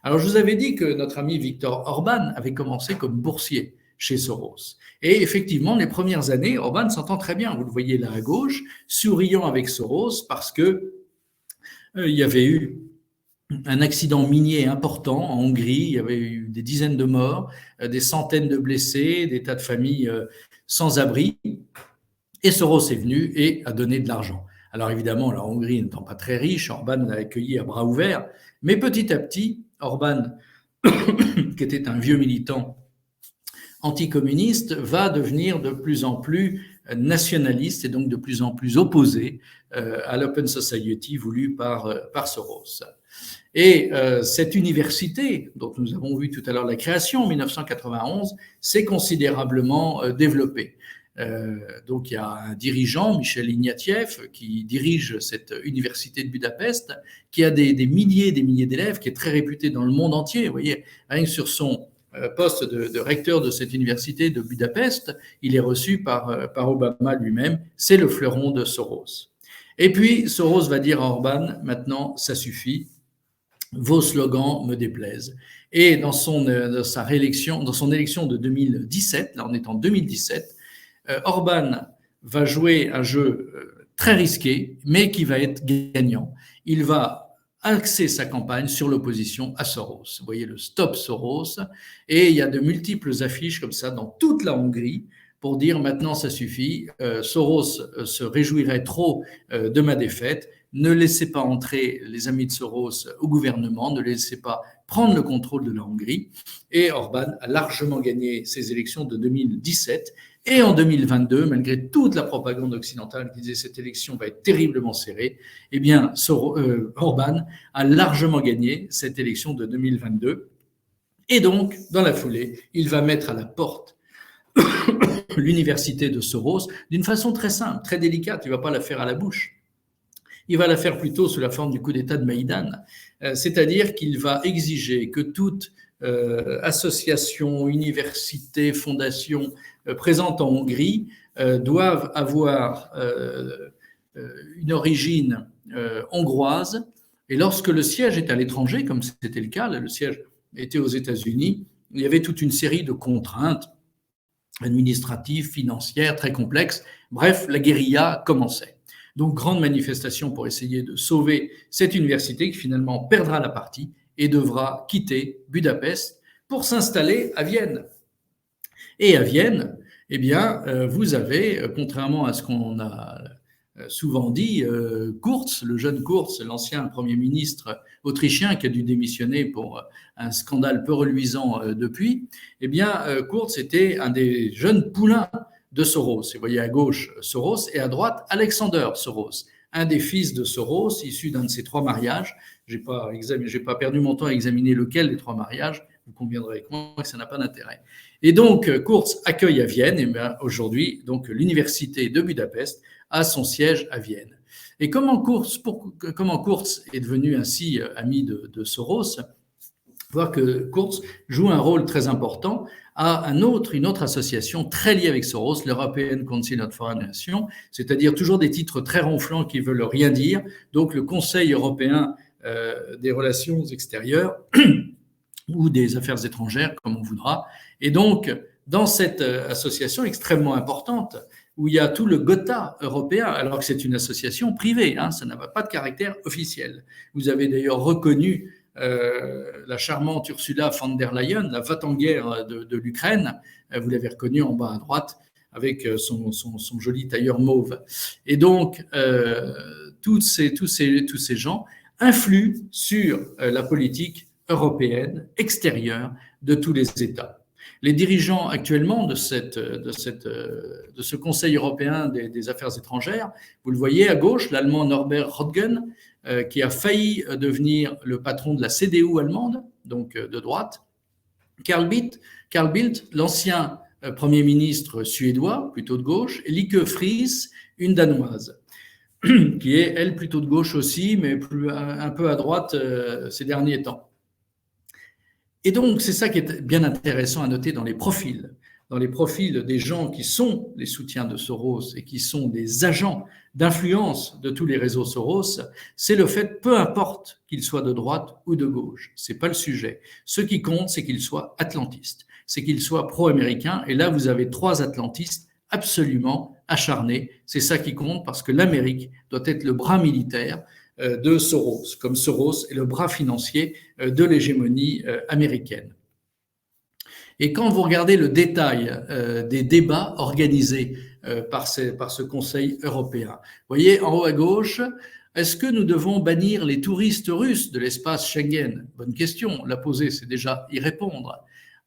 Alors, je vous avais dit que notre ami Viktor Orban avait commencé comme boursier chez Soros. Et effectivement, les premières années, Orban s'entend très bien. Vous le voyez là à gauche, souriant avec Soros parce que il y avait eu un accident minier important en Hongrie. Il y avait eu des dizaines de morts, des centaines de blessés, des tas de familles sans abri. Et Soros est venu et a donné de l'argent. Alors évidemment, la Hongrie n'étant pas très riche, Orban l'a accueilli à bras ouverts. Mais petit à petit, Orban, qui était un vieux militant anticommuniste, va devenir de plus en plus nationaliste et donc de plus en plus opposé à l'Open Society voulu par Soros. Et cette université, dont nous avons vu tout à l'heure la création en 1991, s'est considérablement développée. Donc il y a un dirigeant, Michel Ignatieff, qui dirige cette université de Budapest, qui a des milliers d'élèves, qui est très réputé dans le monde entier. Vous voyez, rien que sur son poste de recteur de cette université de Budapest, il est reçu par Obama lui-même. C'est le fleuron de Soros. Et puis Soros va dire à Orban, maintenant ça suffit, vos slogans me déplaisent. Et dans son élection de 2017, là on est en 2017, Orban va jouer un jeu très risqué, mais qui va être gagnant. Il va axer sa campagne sur l'opposition à Soros. Vous voyez le Stop Soros. Et il y a de multiples affiches comme ça dans toute la Hongrie pour dire maintenant ça suffit. Soros se réjouirait trop de ma défaite. Ne laissez pas entrer les amis de Soros au gouvernement, ne laissez pas prendre le contrôle de la Hongrie. Et Orban a largement gagné ces élections de 2017. Et en 2022, malgré toute la propagande occidentale qui disait cette élection va être terriblement serrée, eh bien, Orban a largement gagné cette élection de 2022. Et donc, dans la foulée, il va mettre à la porte l'université de Soros d'une façon très simple, très délicate. Il ne va pas la faire à la bouche. Il va la faire plutôt sous la forme du coup d'État de Maïdan. C'est-à-dire qu'il va exiger que toute association, université, fondation présentes en Hongrie doivent avoir une origine hongroise. Et lorsque le siège est à l'étranger, comme c'était le cas, le siège était aux États-Unis, il y avait toute une série de contraintes administratives, financières, très complexes. Bref, la guérilla commençait. Donc, grande manifestation pour essayer de sauver cette université qui finalement perdra la partie et devra quitter Budapest pour s'installer à Vienne. Et à Vienne, eh bien, vous avez, contrairement à ce qu'on a souvent dit, Kurz, le jeune Kurz, l'ancien Premier ministre autrichien qui a dû démissionner pour un scandale peu reluisant depuis, eh bien, Kurz était un des jeunes poulains de Soros. Vous voyez à gauche Soros et à droite Alexander Soros, un des fils de Soros, issu d'un de ses 3 mariages. J'ai pas perdu mon temps à examiner lequel des 3 mariages. Vous conviendrez avec moi que ça n'a pas d'intérêt. Et donc, Kurz accueille à Vienne, et bien aujourd'hui, donc l'université de Budapest a son siège à Vienne. Et comment Kurz est devenu ainsi ami de Soros? Voir que Kurz joue un rôle très important à une autre association très liée avec Soros, l'European Council of Foreign Relations, c'est-à-dire toujours des titres très ronflants qui veulent rien dire. Donc, le Conseil européen des relations extérieures ou des affaires étrangères, comme on voudra. Et donc, dans cette association extrêmement importante, où il y a tout le Gotha européen, alors que c'est une association privée, ça n'a pas de caractère officiel. Vous avez d'ailleurs reconnu la charmante Ursula von der Leyen, la va-t-en-guerre de l'Ukraine, vous l'avez reconnue en bas à droite, avec son joli tailleur mauve. Et donc, tous ces gens influe sur la politique européenne extérieure de tous les États. Les dirigeants actuellement de ce Conseil européen des affaires étrangères, vous le voyez à gauche, l'Allemand Norbert Röttgen, qui a failli devenir le patron de la CDU allemande, donc de droite. Carl Bildt, l'ancien Premier ministre suédois, plutôt de gauche, et Lieke Friis, une Danoise, qui est, elle, plutôt de gauche aussi, mais un peu à droite ces derniers temps. Et donc, c'est ça qui est bien intéressant à noter dans les profils des gens qui sont les soutiens de Soros et qui sont des agents d'influence de tous les réseaux Soros, c'est le fait, peu importe qu'ils soient de droite ou de gauche, c'est pas le sujet. Ce qui compte, c'est qu'ils soient atlantistes, c'est qu'ils soient pro-américains. Et là, vous avez 3 atlantistes absolument acharnés. C'est ça qui compte, parce que l'Amérique doit être le bras militaire de Soros, comme Soros est le bras financier de l'hégémonie américaine. Et quand vous regardez le détail des débats organisés par ce Conseil européen, vous voyez en haut à gauche, est-ce que nous devons bannir les touristes russes de l'espace Schengen? Bonne question, la poser, c'est déjà y répondre.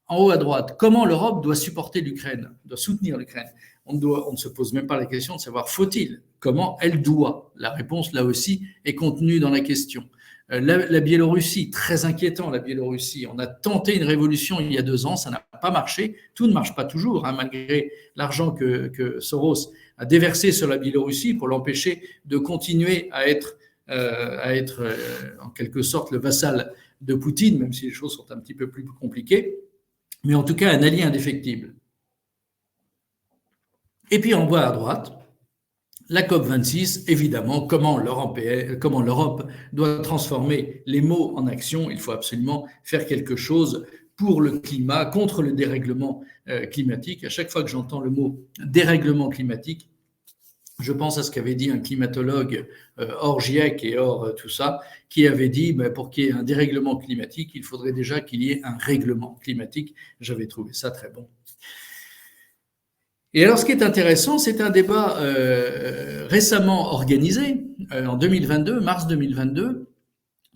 En haut à droite, comment l'Europe doit supporter l'Ukraine, doit soutenir l'Ukraine? On ne se pose même pas la question de savoir faut-il, comment elle doit. La réponse, là aussi, est contenue dans la question. La Biélorussie, très inquiétant, la Biélorussie. On a tenté une révolution il y a 2 ans, ça n'a pas marché. Tout ne marche pas toujours, malgré l'argent que Soros a déversé sur la Biélorussie pour l'empêcher de continuer à être en quelque sorte le vassal de Poutine, même si les choses sont un petit peu plus compliquées. Mais en tout cas, un allié indéfectible. Et puis en bas à droite, la COP26, évidemment, comment l'Europe doit transformer les mots en action. Il faut absolument faire quelque chose pour le climat, contre le dérèglement climatique. À chaque fois que j'entends le mot dérèglement climatique, je pense à ce qu'avait dit un climatologue hors GIEC et hors tout ça, qui avait dit pour qu'il y ait un dérèglement climatique, il faudrait déjà qu'il y ait un règlement climatique. J'avais trouvé ça très bon. Et alors, ce qui est intéressant, c'est un débat récemment organisé en 2022, mars 2022,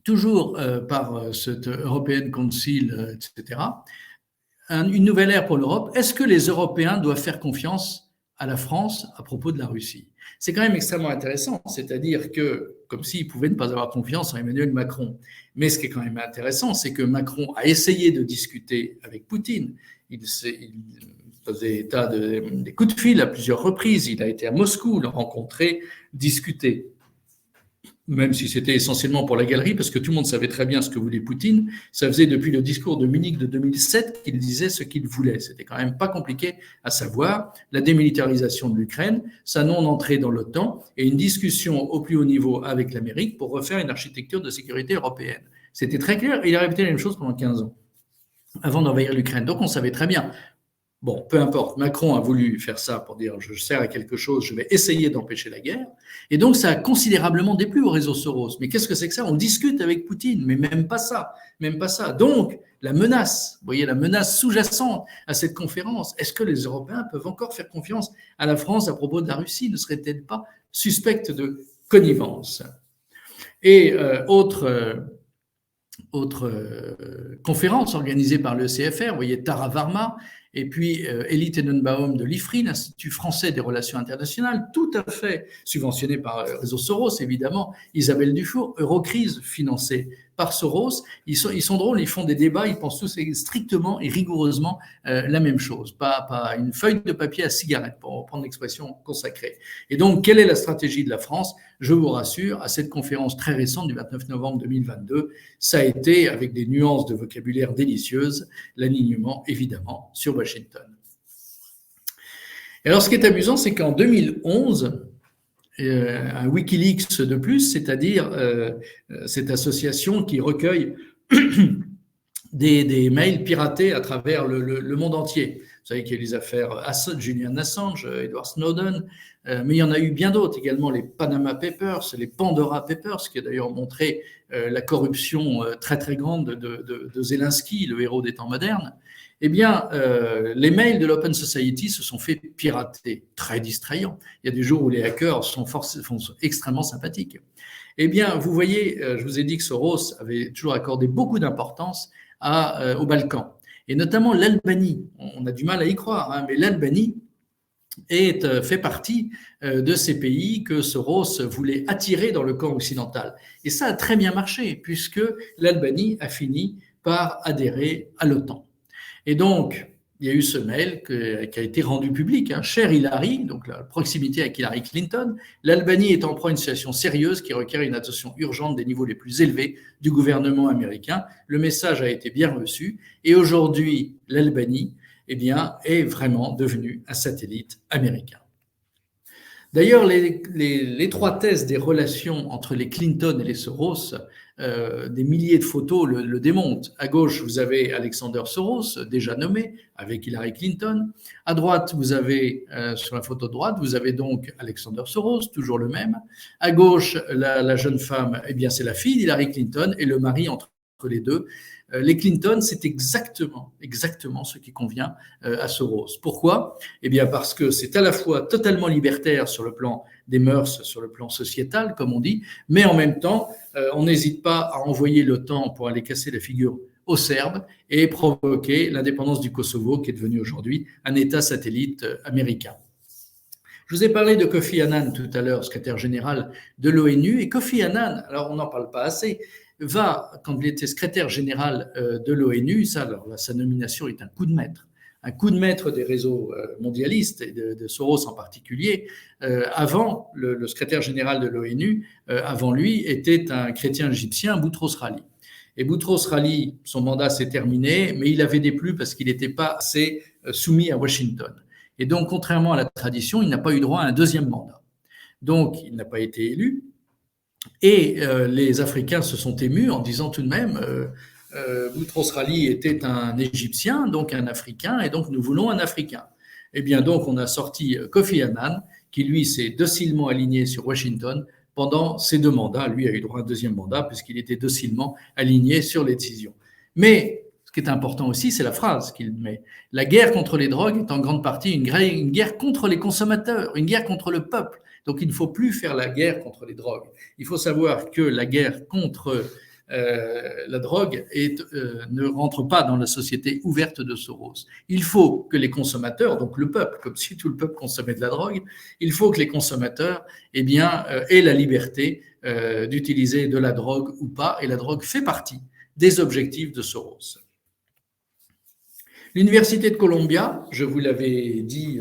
toujours par cette European Council, etc. Une nouvelle ère pour l'Europe. Est-ce que les Européens doivent faire confiance à la France à propos de la Russie? C'est quand même extrêmement intéressant, c'est-à-dire que, comme s'ils pouvaient ne pas avoir confiance en Emmanuel Macron. Mais ce qui est quand même intéressant, c'est que Macron a essayé de discuter avec Poutine. Il faisait état des coups de fil à plusieurs reprises. Il a été à Moscou, le rencontrer, discuter. Même si c'était essentiellement pour la galerie, parce que tout le monde savait très bien ce que voulait Poutine. Ça faisait depuis le discours de Munich de 2007 qu'il disait ce qu'il voulait. C'était quand même pas compliqué à savoir. La démilitarisation de l'Ukraine, sa non-entrée dans l'OTAN et une discussion au plus haut niveau avec l'Amérique pour refaire une architecture de sécurité européenne. C'était très clair. Il a répété la même chose pendant 15 ans, avant d'envahir l'Ukraine. Donc on savait très bien. Bon, peu importe, Macron a voulu faire ça pour dire je sers à quelque chose, je vais essayer d'empêcher la guerre. Et donc, ça a considérablement déplu au réseau Soros. Mais qu'est-ce que c'est que ça? On discute avec Poutine, mais même pas ça. Même pas ça. Donc, la menace, vous voyez, la menace sous-jacente à cette conférence, est-ce que les Européens peuvent encore faire confiance à la France à propos de la Russie? Ne serait-elle pas suspecte de connivence? Et autre conférence organisée par le CFR, vous voyez, Tara Varma, et puis Elie Tenenbaum de l'IFRI, l'Institut français des relations internationales, tout à fait subventionné par le réseau Soros, évidemment, Isabelle Dufour, Eurocrise, financée par Soros. Ils sont drôles, ils font des débats, ils pensent tous strictement et rigoureusement la même chose, pas une feuille de papier à cigarette, pour reprendre l'expression consacrée. Et donc, quelle est la stratégie de la France? Je vous rassure, à cette conférence très récente du 29 novembre 2022, ça a été, avec des nuances de vocabulaire délicieuses, l'alignement, évidemment, sur Washington. Et alors, ce qui est amusant, c'est qu'en 2011, un Wikileaks de plus, c'est-à-dire cette association qui recueille des mails piratés à travers le monde entier. Vous savez qu'il y a les affaires Julian Assange, Edward Snowden, mais il y en a eu bien d'autres également, les Panama Papers, les Pandora Papers, qui a d'ailleurs montré la corruption très très grande de Zelensky, le héros des temps modernes. Eh bien, les mails de l'Open Society se sont fait pirater, très distrayant. Il y a des jours où les hackers sont extrêmement sympathiques. Eh bien, vous voyez, je vous ai dit que Soros avait toujours accordé beaucoup d'importance aux Balkans, et notamment l'Albanie. On a du mal à y croire, hein, mais l'Albanie fait partie de ces pays que Soros voulait attirer dans le camp occidental. Et ça a très bien marché, puisque l'Albanie a fini par adhérer à l'OTAN. Et donc, il y a eu ce mail qui a été rendu public. Hein. Cher Hillary, donc la proximité avec Hillary Clinton, l'Albanie est en proie à une situation sérieuse qui requiert une attention urgente des niveaux les plus élevés du gouvernement américain. Le message a été bien reçu et aujourd'hui, l'Albanie est vraiment devenue un satellite américain. D'ailleurs, l'étroitesse des relations entre les Clinton et les Soros, des milliers de photos le démontrent. À gauche, vous avez Alexander Soros, déjà nommé, avec Hillary Clinton. À droite, vous avez, sur la photo de droite, vous avez donc Alexander Soros, toujours le même. À gauche, la jeune femme, c'est la fille d'Hillary Clinton et le mari entre les deux. Les Clinton, c'est exactement ce qui convient à Soros. Pourquoi ? Parce que c'est à la fois totalement libertaire sur le plan des mœurs, sur le plan sociétal, comme on dit, mais en même temps, on n'hésite pas à envoyer l'OTAN pour aller casser la figure aux Serbes et provoquer l'indépendance du Kosovo, qui est devenu aujourd'hui un État satellite américain. Je vous ai parlé de Kofi Annan tout à l'heure, secrétaire général de l'ONU, et Kofi Annan, alors on n'en parle pas assez, quand il était secrétaire général de l'ONU, sa nomination est un coup de maître des réseaux mondialistes et de Soros en particulier. Avant, le secrétaire général de l'ONU, avant lui, était un chrétien égyptien, Boutros Ghali. Et Boutros Ghali, son mandat s'est terminé, mais il avait déplu parce qu'il n'était pas assez soumis à Washington. Et donc, contrairement à la tradition, il n'a pas eu droit à un deuxième mandat. Donc, il n'a pas été élu. Et les Africains se sont émus en disant tout de même Boutros Ghali était un Égyptien, donc un Africain, et donc nous voulons un Africain. Donc on a sorti Kofi Annan, qui lui s'est docilement aligné sur Washington pendant ses 2 mandats. Lui a eu droit à un deuxième mandat puisqu'il était docilement aligné sur les décisions. Mais ce qui est important aussi, c'est la phrase qu'il met. La guerre contre les drogues est en grande partie une guerre contre les consommateurs, une guerre contre le peuple. Donc, il ne faut plus faire la guerre contre les drogues. Il faut savoir que la guerre contre la drogue ne rentre pas dans la société ouverte de Soros. Il faut que les consommateurs, donc le peuple, comme si tout le peuple consommait de la drogue, il faut que les consommateurs aient la liberté d'utiliser de la drogue ou pas, et la drogue fait partie des objectifs de Soros. L'Université de Columbia, je vous l'avais dit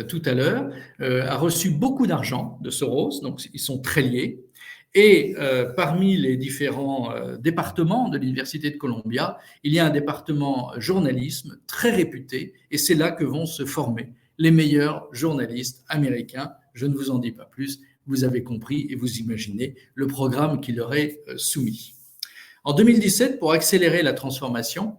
tout à l'heure, a reçu beaucoup d'argent de Soros, donc ils sont très liés. Et parmi les différents départements de l'Université de Columbia, il y a un département journalisme très réputé, et c'est là que vont se former les meilleurs journalistes américains. Je ne vous en dis pas plus, vous avez compris et vous imaginez le programme qui leur est soumis. En 2017, pour accélérer la transformation,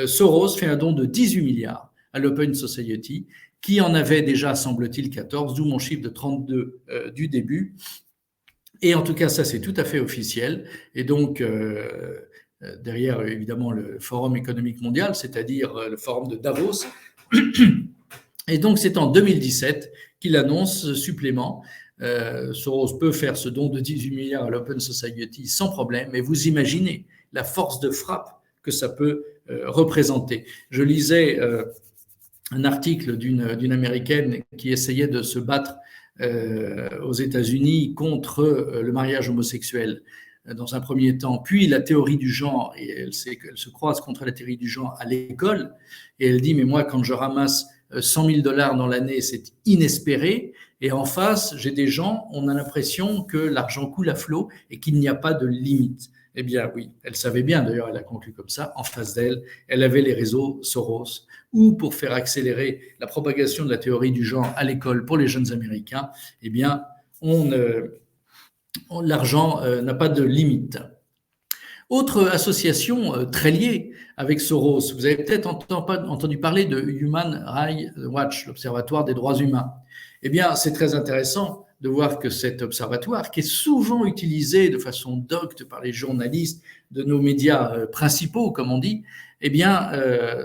Soros fait un don de 18 milliards à l'Open Society, qui en avait déjà, semble-t-il, 14, d'où mon chiffre de 32 du début. Et en tout cas, ça, c'est tout à fait officiel. Et donc, derrière, évidemment, le Forum économique mondial, c'est-à-dire le Forum de Davos. Et donc, c'est en 2017 qu'il annonce ce supplément. Soros peut faire ce don de 18 milliards à l'Open Society sans problème, mais vous imaginez la force de frappe que ça peut représenter. Je lisais un article d'une Américaine qui essayait de se battre aux États-Unis contre le mariage homosexuel dans un premier temps, puis la théorie du genre, et elle se croise contre la théorie du genre à l'école, et elle dit, mais moi, quand je ramasse $100 000 dans l'année, c'est inespéré, et en face, j'ai des gens, on a l'impression que l'argent coule à flot et qu'il n'y a pas de limite. Eh bien oui, elle savait bien, d'ailleurs elle a conclu comme ça, en face d'elle, elle avait les réseaux Soros, où pour faire accélérer la propagation de la théorie du genre à l'école pour les jeunes Américains, eh bien l'argent n'a pas de limite. Autre association très liée avec Soros, vous avez peut-être entendu parler de Human Rights Watch, l'Observatoire des droits humains. Eh bien, c'est très intéressant de voir que cet observatoire, qui est souvent utilisé de façon docte par les journalistes de nos médias principaux, comme on dit, eh bien,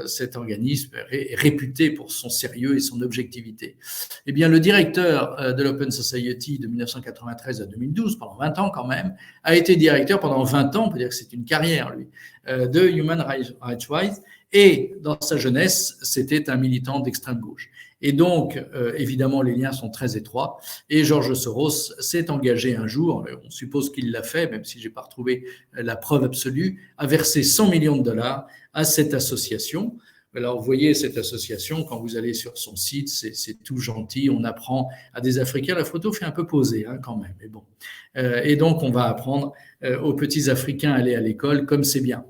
cet organisme est réputé pour son sérieux et son objectivité. Eh bien, le directeur de l'Open Society de 1993 à 2012, pendant 20 ans quand même, a été directeur pendant 20 ans, on peut dire que c'est une carrière, lui, de Human Rights Watch, et dans sa jeunesse, c'était un militant d'extrême gauche. Et donc, évidemment, les liens sont très étroits. Et George Soros s'est engagé un jour, on suppose qu'il l'a fait, même si je n'ai pas retrouvé la preuve absolue, à verser 100 millions de dollars à cette association. Alors, vous voyez cette association, quand vous allez sur son site, c'est tout gentil. On apprend à des Africains. La photo fait un peu poser, hein, quand même. Mais bon. Et donc, on va apprendre aux petits Africains à aller à l'école, comme c'est bien.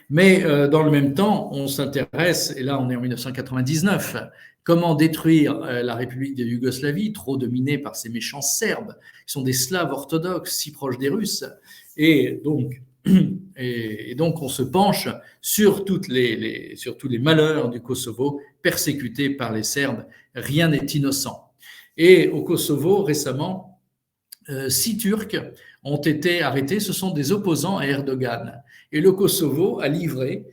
Mais dans le même temps, on s'intéresse, et là on est en 1999, comment détruire la République de Yougoslavie, trop dominée par ces méchants Serbes, qui sont des Slaves orthodoxes, si proches des Russes. Et donc, on se penche sur tous les malheurs du Kosovo, persécutés par les Serbes. Rien n'est innocent. Et au Kosovo, récemment, 6 Turcs ont été arrêtés. Ce sont des opposants à Erdogan. Et le Kosovo a livré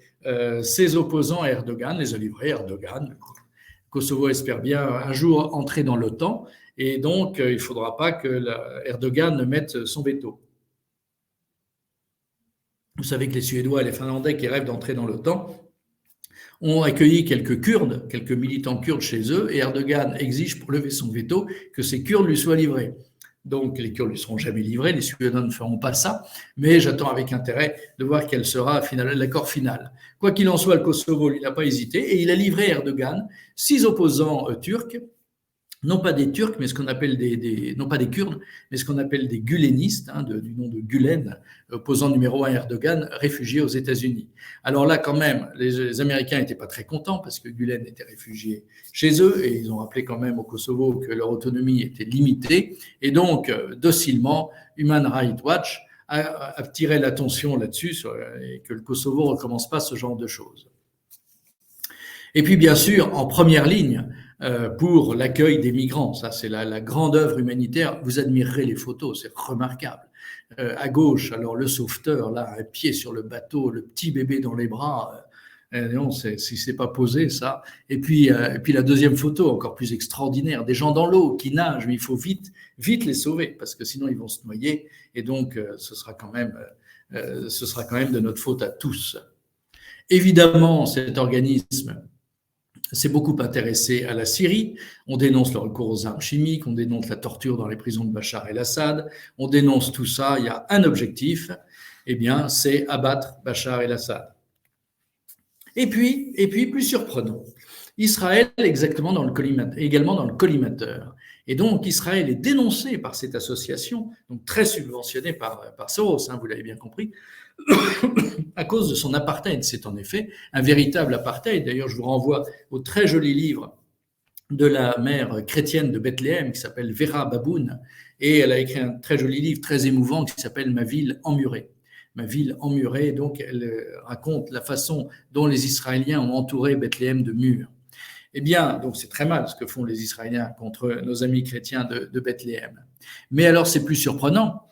ses opposants à Erdogan, les a livrés à Erdogan. Le Kosovo espère bien un jour entrer dans l'OTAN. Et donc, il ne faudra pas que Erdogan ne mette son veto. Vous savez que les Suédois et les Finlandais qui rêvent d'entrer dans l'OTAN ont accueilli quelques Kurdes, quelques militants kurdes chez eux, et Erdogan exige pour lever son veto que ces Kurdes lui soient livrés. Donc les Kurdes ne lui seront jamais livrés, les Suédois ne feront pas ça, mais j'attends avec intérêt de voir quel sera l'accord final. Quoi qu'il en soit, le Kosovo, lui, n'a pas hésité, et il a livré à Erdogan 6 opposants turcs, non pas des Turcs, mais ce qu'on appelle non pas des Kurdes, mais ce qu'on appelle des gulenistes, hein, du nom de Gulen, opposant numéro 1 à Erdogan, réfugié aux États-Unis. Alors là, quand même, les Américains n'étaient pas très contents parce que Gulen était réfugié chez eux et ils ont rappelé quand même au Kosovo que leur autonomie était limitée. Et donc, docilement, Human Rights Watch a attiré l'attention là-dessus et que le Kosovo ne recommence pas ce genre de choses. Et puis, bien sûr, en première ligne, pour l'accueil des migrants. Ça, c'est la grande œuvre humanitaire. Vous admirerez les photos, c'est remarquable. À gauche, alors le sauveteur, là, un pied sur le bateau, le petit bébé dans les bras. Non, si c'est pas posé, ça. Et puis la deuxième photo, encore plus extraordinaire, des gens dans l'eau qui nagent, mais il faut vite les sauver, parce que sinon ils vont se noyer. Et donc, ce sera quand même de notre faute à tous. Évidemment, cet organisme s'est beaucoup intéressé à la Syrie. On dénonce le recours aux armes chimiques, on dénonce la torture dans les prisons de Bachar el-Assad, on dénonce tout ça. Il y a un objectif, eh bien, c'est abattre Bachar el-Assad. Et puis, plus surprenant, Israël également dans le collimateur. Et donc, Israël est dénoncé par cette association, donc très subventionnée par Soros, hein, vous l'avez bien compris, à cause de son apartheid. C'est en effet un véritable apartheid. D'ailleurs, je vous renvoie au très joli livre de la mère chrétienne de Bethléem qui s'appelle Vera Baboun, et elle a écrit un très joli livre très émouvant qui s'appelle Ma ville emmurée. Ma ville emmurée, donc elle raconte la façon dont les Israéliens ont entouré Bethléem de murs. Eh bien, donc c'est très mal ce que font les Israéliens contre nos amis chrétiens de Bethléem. Mais alors c'est plus surprenant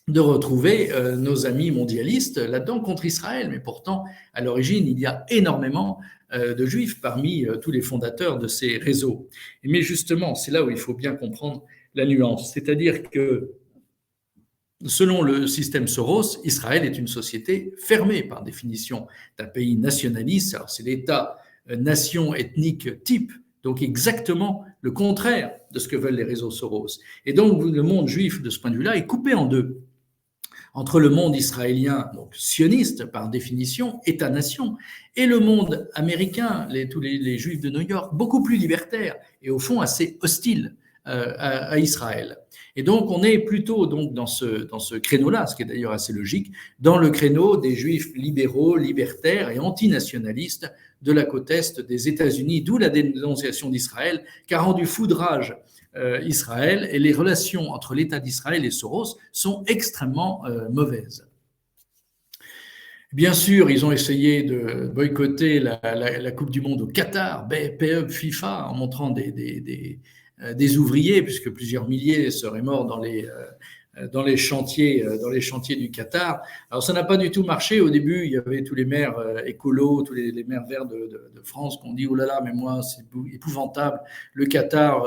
de retrouver nos amis mondialistes là-dedans contre Israël. Mais pourtant, à l'origine, il y a énormément de juifs parmi tous les fondateurs de ces réseaux. Mais justement, c'est là où il faut bien comprendre la nuance. C'est-à-dire que selon le système Soros, Israël est une société fermée par définition d'un pays nationaliste. Alors c'est l'État nation ethnique type, donc exactement le contraire de ce que veulent les réseaux Soros. Et donc le monde juif de ce point de vue-là est coupé en deux, entre le monde israélien, donc sioniste par définition, État-nation, et le monde américain, tous les juifs de New York, beaucoup plus libertaires et au fond assez hostiles à Israël. Et donc on est plutôt donc dans ce créneau-là, ce qui est d'ailleurs assez logique, dans le créneau des juifs libéraux, libertaires et antinationalistes de la côte est des États-Unis, d'où la dénonciation d'Israël, qui a rendu foudrage Israël, et les relations entre l'État d'Israël et Soros sont extrêmement mauvaises. Bien sûr, ils ont essayé de boycotter la Coupe du Monde au Qatar, PE, FIFA, en montrant des ouvriers, puisque plusieurs milliers seraient morts dans les chantiers du Qatar. Alors ça n'a pas du tout marché. Au début, il y avait tous les maires écolos, tous les maires verts de France qui ont dit « Oh là là, mais moi, c'est épouvantable. Le Qatar,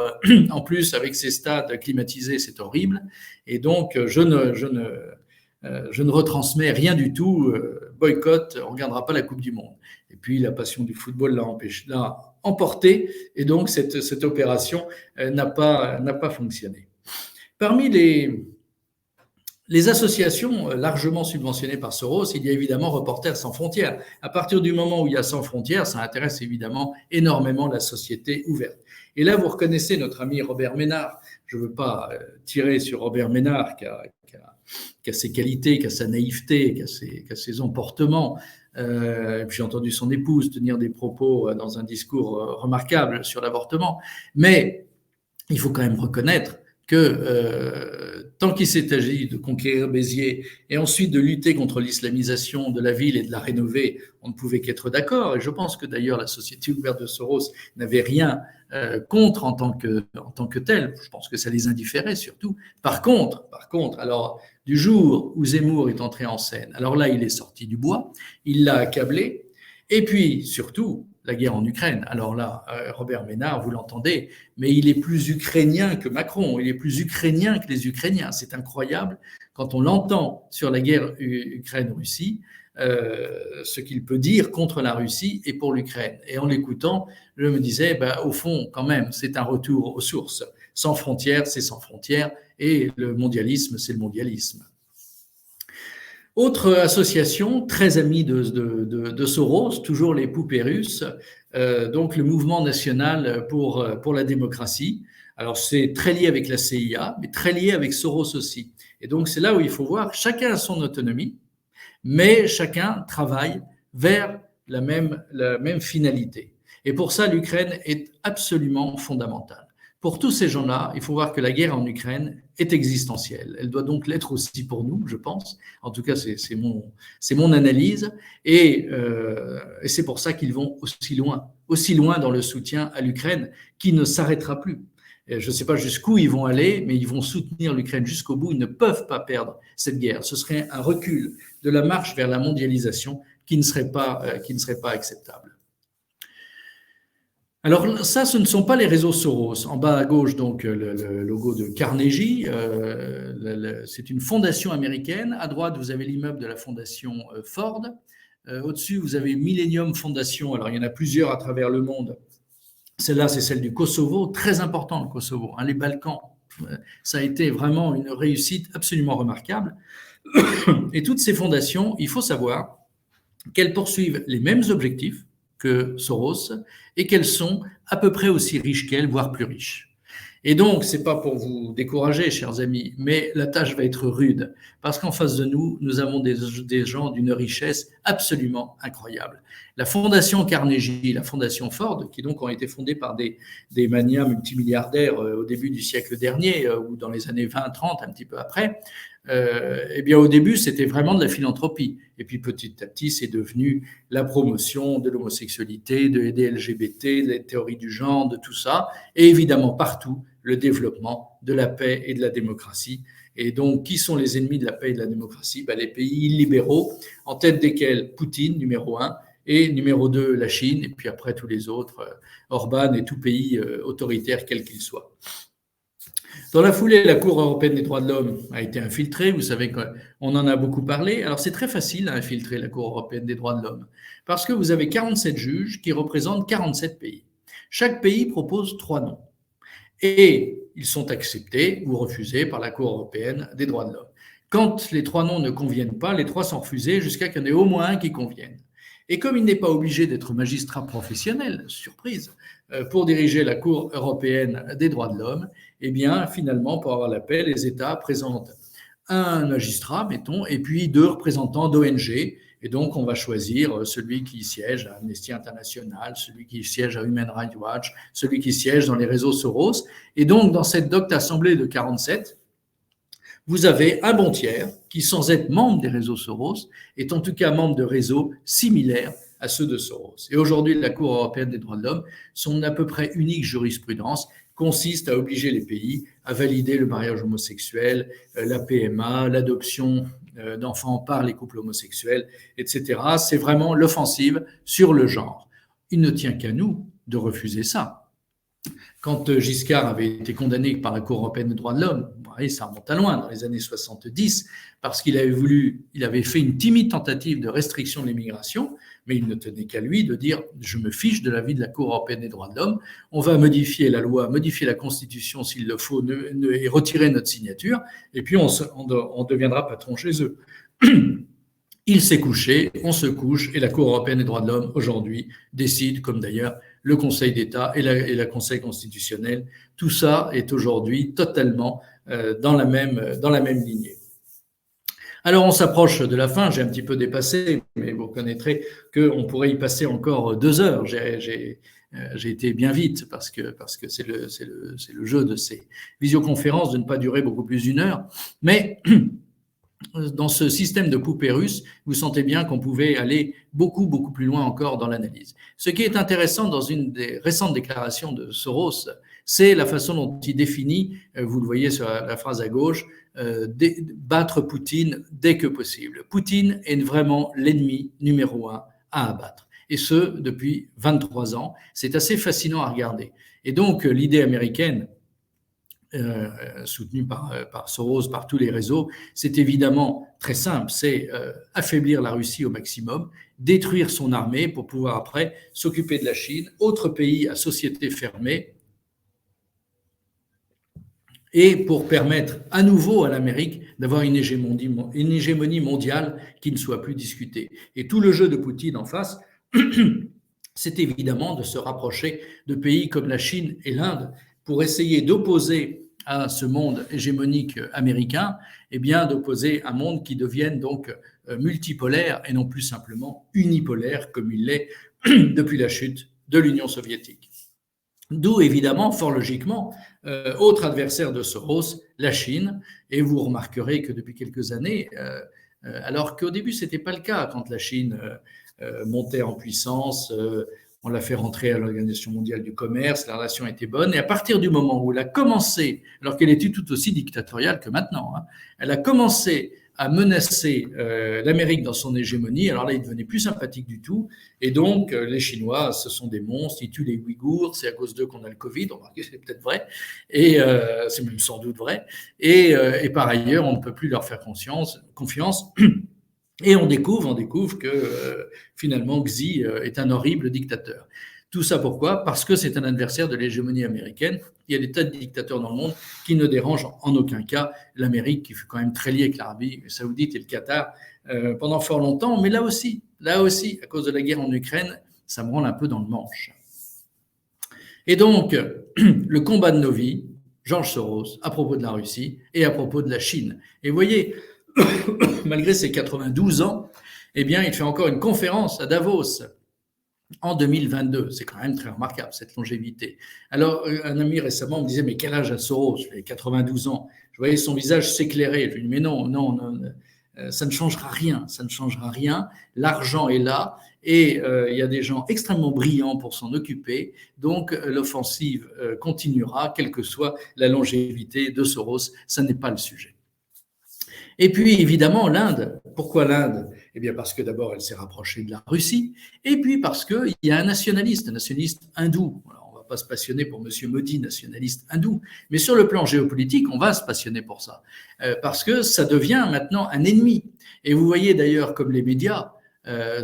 en plus, avec ses stades climatisés, c'est horrible. » Et donc, je ne retransmets rien du tout. Boycott, on ne regardera pas la Coupe du Monde. Et puis, la passion du football l'a emporté. Et donc, cette opération n'a pas fonctionné. Parmi les associations largement subventionnées par Soros, il y a évidemment Reporters sans frontières. À partir du moment où il y a sans frontières, ça intéresse évidemment énormément la société ouverte. Et là, vous reconnaissez notre ami Robert Ménard. Je ne veux pas tirer sur Robert Ménard, qui a ses qualités, qui a sa naïveté, qui a ses emportements. Puis j'ai entendu son épouse tenir des propos dans un discours remarquable sur l'avortement. Mais il faut quand même reconnaître que tant qu'il s'est agi de conquérir Béziers et ensuite de lutter contre l'islamisation de la ville et de la rénover, on ne pouvait qu'être d'accord. Et je pense que d'ailleurs la société ouverte de Soros n'avait rien contre en tant que telle. Je pense que ça les indifférait surtout. Par contre, alors du jour où Zemmour est entré en scène, alors là il est sorti du bois, il l'a accablé, et puis surtout la guerre en Ukraine. Alors là, Robert Ménard, vous l'entendez, mais il est plus ukrainien que Macron, il est plus ukrainien que les Ukrainiens. C'est incroyable quand on l'entend sur la guerre Ukraine-Russie, ce qu'il peut dire contre la Russie et pour l'Ukraine. Et en l'écoutant, je me disais, au fond, quand même, c'est un retour aux sources. Sans frontières, c'est sans frontières, et le mondialisme, c'est le mondialisme. Autre association très amie de Soros, toujours les poupées russes, donc le mouvement national pour la démocratie. Alors c'est très lié avec la CIA, mais très lié avec Soros aussi. Et donc c'est là où il faut voir, chacun a son autonomie, mais chacun travaille vers la même finalité. Et pour ça, l'Ukraine est absolument fondamentale. Pour tous ces gens-là, il faut voir que la guerre en Ukraine est existentielle. Elle doit donc l'être aussi pour nous, je pense. En tout cas, c'est mon analyse. Et c'est pour ça qu'ils vont aussi loin dans le soutien à l'Ukraine, qui ne s'arrêtera plus. Et je ne sais pas jusqu'où ils vont aller, mais ils vont soutenir l'Ukraine jusqu'au bout. Ils ne peuvent pas perdre cette guerre. Ce serait un recul de la marche vers la mondialisation qui ne serait pas acceptable. Alors ça, ce ne sont pas les réseaux Soros. En bas à gauche, donc, le logo de Carnegie, c'est une fondation américaine. À droite, vous avez l'immeuble de la fondation Ford. Au-dessus, vous avez Millennium Foundation. Alors, il y en a plusieurs à travers le monde. Celle-là, c'est celle du Kosovo. Très important, le Kosovo. Les Balkans, ça a été vraiment une réussite absolument remarquable. Et toutes ces fondations, il faut savoir qu'elles poursuivent les mêmes objectifs que Soros et qu'elles sont à peu près aussi riches qu'elle, voire plus riches. Et donc, c'est pas pour vous décourager, chers amis, mais la tâche va être rude parce qu'en face de nous, nous avons des gens d'une richesse absolument incroyable. La fondation Carnegie, la fondation Ford, qui donc ont été fondées par des magnats multimilliardaires au début du siècle dernier ou dans les années 20-30, un petit peu après, eh bien, au début, c'était vraiment de la philanthropie. Et puis, petit à petit, c'est devenu la promotion de l'homosexualité, des LGBT, des théories du genre, de tout ça. Et évidemment, partout, le développement de la paix et de la démocratie. Et donc, qui sont les ennemis de la paix et de la démocratie? Les pays illibéraux, en tête desquels Poutine, numéro 1, et numéro 2, la Chine, et puis après tous les autres, Orban et tout pays autoritaire, quel qu'il soit. Dans la foulée, la Cour européenne des droits de l'homme a été infiltrée. Vous savez qu'on en a beaucoup parlé. Alors, c'est très facile à infiltrer la Cour européenne des droits de l'homme parce que vous avez 47 juges qui représentent 47 pays. Chaque pays propose 3 noms et ils sont acceptés ou refusés par la Cour européenne des droits de l'homme. Quand les 3 noms ne conviennent pas, les 3 sont refusés jusqu'à qu'il y en ait au moins un qui convienne. Et comme il n'est pas obligé d'être magistrat professionnel, surprise, pour diriger la Cour européenne des droits de l'homme, eh bien, finalement, pour avoir la paix, les États présentent un magistrat, mettons, et puis 2 représentants d'ONG. Et donc, on va choisir celui qui siège à Amnesty International, celui qui siège à Human Rights Watch, celui qui siège dans les réseaux Soros. Et donc, dans cette docte assemblée de 47, vous avez un bon tiers qui, sans être membre des réseaux Soros, est en tout cas membre de réseaux similaires à ceux de Soros. Et aujourd'hui, la Cour européenne des droits de l'homme, son à peu près unique jurisprudence consiste à obliger les pays à valider le mariage homosexuel, la PMA, l'adoption d'enfants par les couples homosexuels, etc. C'est vraiment l'offensive sur le genre. Il ne tient qu'à nous de refuser ça. Quand Giscard avait été condamné par la Cour européenne des droits de l'homme, ça remonte à loin, dans les années 70, parce qu'il avait fait une timide tentative de restriction de l'immigration, mais il ne tenait qu'à lui de dire « je me fiche de l'avis de la Cour européenne des droits de l'homme, on va modifier la loi, modifier la Constitution s'il le faut, et retirer notre signature, et puis on deviendra patron chez eux ». Il s'est couché, on se couche, et la Cour européenne des droits de l'homme, aujourd'hui, décide, comme d'ailleurs le Conseil d'État et la Conseil constitutionnel. Tout ça est aujourd'hui totalement dans la même lignée. Alors, on s'approche de la fin, j'ai un petit peu dépassé, mais vous reconnaîtrez qu'on pourrait y passer encore 2 heures. J'ai été bien vite parce que c'est le jeu de ces visioconférences de ne pas durer beaucoup plus d'1 heure. Mais dans ce système de poupée russe, vous sentez bien qu'on pouvait aller beaucoup, beaucoup plus loin encore dans l'analyse. Ce qui est intéressant dans une des récentes déclarations de Soros, c'est la façon dont il définit, vous le voyez sur la phrase à gauche, battre Poutine dès que possible. Poutine est vraiment l'ennemi numéro 1 à abattre. Et ce, depuis 23 ans. C'est assez fascinant à regarder. Et donc, l'idée américaine, soutenue par Soros, par tous les réseaux, c'est évidemment très simple, c'est affaiblir la Russie au maximum, détruire son armée pour pouvoir après s'occuper de la Chine, autre pays à société fermée, et pour permettre à nouveau à l'Amérique d'avoir une hégémonie mondiale qui ne soit plus discutée. Et tout le jeu de Poutine en face, c'est évidemment de se rapprocher de pays comme la Chine et l'Inde pour essayer d'opposer à ce monde hégémonique américain, eh bien d'opposer un monde qui devienne donc multipolaire et non plus simplement unipolaire comme il l'est depuis la chute de l'Union soviétique. D'où évidemment, fort logiquement, autre adversaire de Soros, la Chine, et vous remarquerez que depuis quelques années, alors qu'au début ce n'était pas le cas, quand la Chine montait en puissance, on l'a fait rentrer à l'Organisation mondiale du commerce, la relation était bonne, et à partir du moment où elle a commencé, alors qu'elle était tout aussi dictatoriale que maintenant, elle a commencé à menacer l'Amérique dans son hégémonie, alors là, il devenait plus sympathique du tout, et donc les Chinois, ce sont des monstres, ils tuent les Ouïghours, c'est à cause d'eux qu'on a le Covid, remarquez, c'est peut-être vrai, et c'est même sans doute vrai, et par ailleurs, on ne peut plus leur faire confiance, et on découvre que finalement Xi est un horrible dictateur. Tout ça pourquoi ? Parce que c'est un adversaire de l'hégémonie américaine. Il y a des tas de dictateurs dans le monde qui ne dérangent en aucun cas l'Amérique, qui fut quand même très liée avec l'Arabie saoudite et le Qatar pendant fort longtemps. Mais là aussi, à cause de la guerre en Ukraine, ça me rend un peu dans le manche. Et donc, le combat de nos vies, George Soros, à propos de la Russie et à propos de la Chine. Et vous voyez, malgré ses 92 ans, eh bien, il fait encore une conférence à Davos en 2022. C'est quand même très remarquable, cette longévité. Alors, un ami récemment me disait, mais quel âge a Soros ? Il a 92 ans. Je voyais son visage s'éclairer. Je lui dis, mais non, ça ne changera rien. L'argent est là et il y a des gens extrêmement brillants pour s'en occuper. Donc, l'offensive continuera, quelle que soit la longévité de Soros. Ça n'est pas le sujet. Et puis, évidemment, l'Inde. Pourquoi l'Inde ? Eh bien, parce que d'abord, elle s'est rapprochée de la Russie, et puis parce qu'il y a un nationaliste hindou. Alors, on ne va pas se passionner pour M. Modi, nationaliste hindou, mais sur le plan géopolitique, on va se passionner pour ça, parce que ça devient maintenant un ennemi. Et vous voyez d'ailleurs comme les médias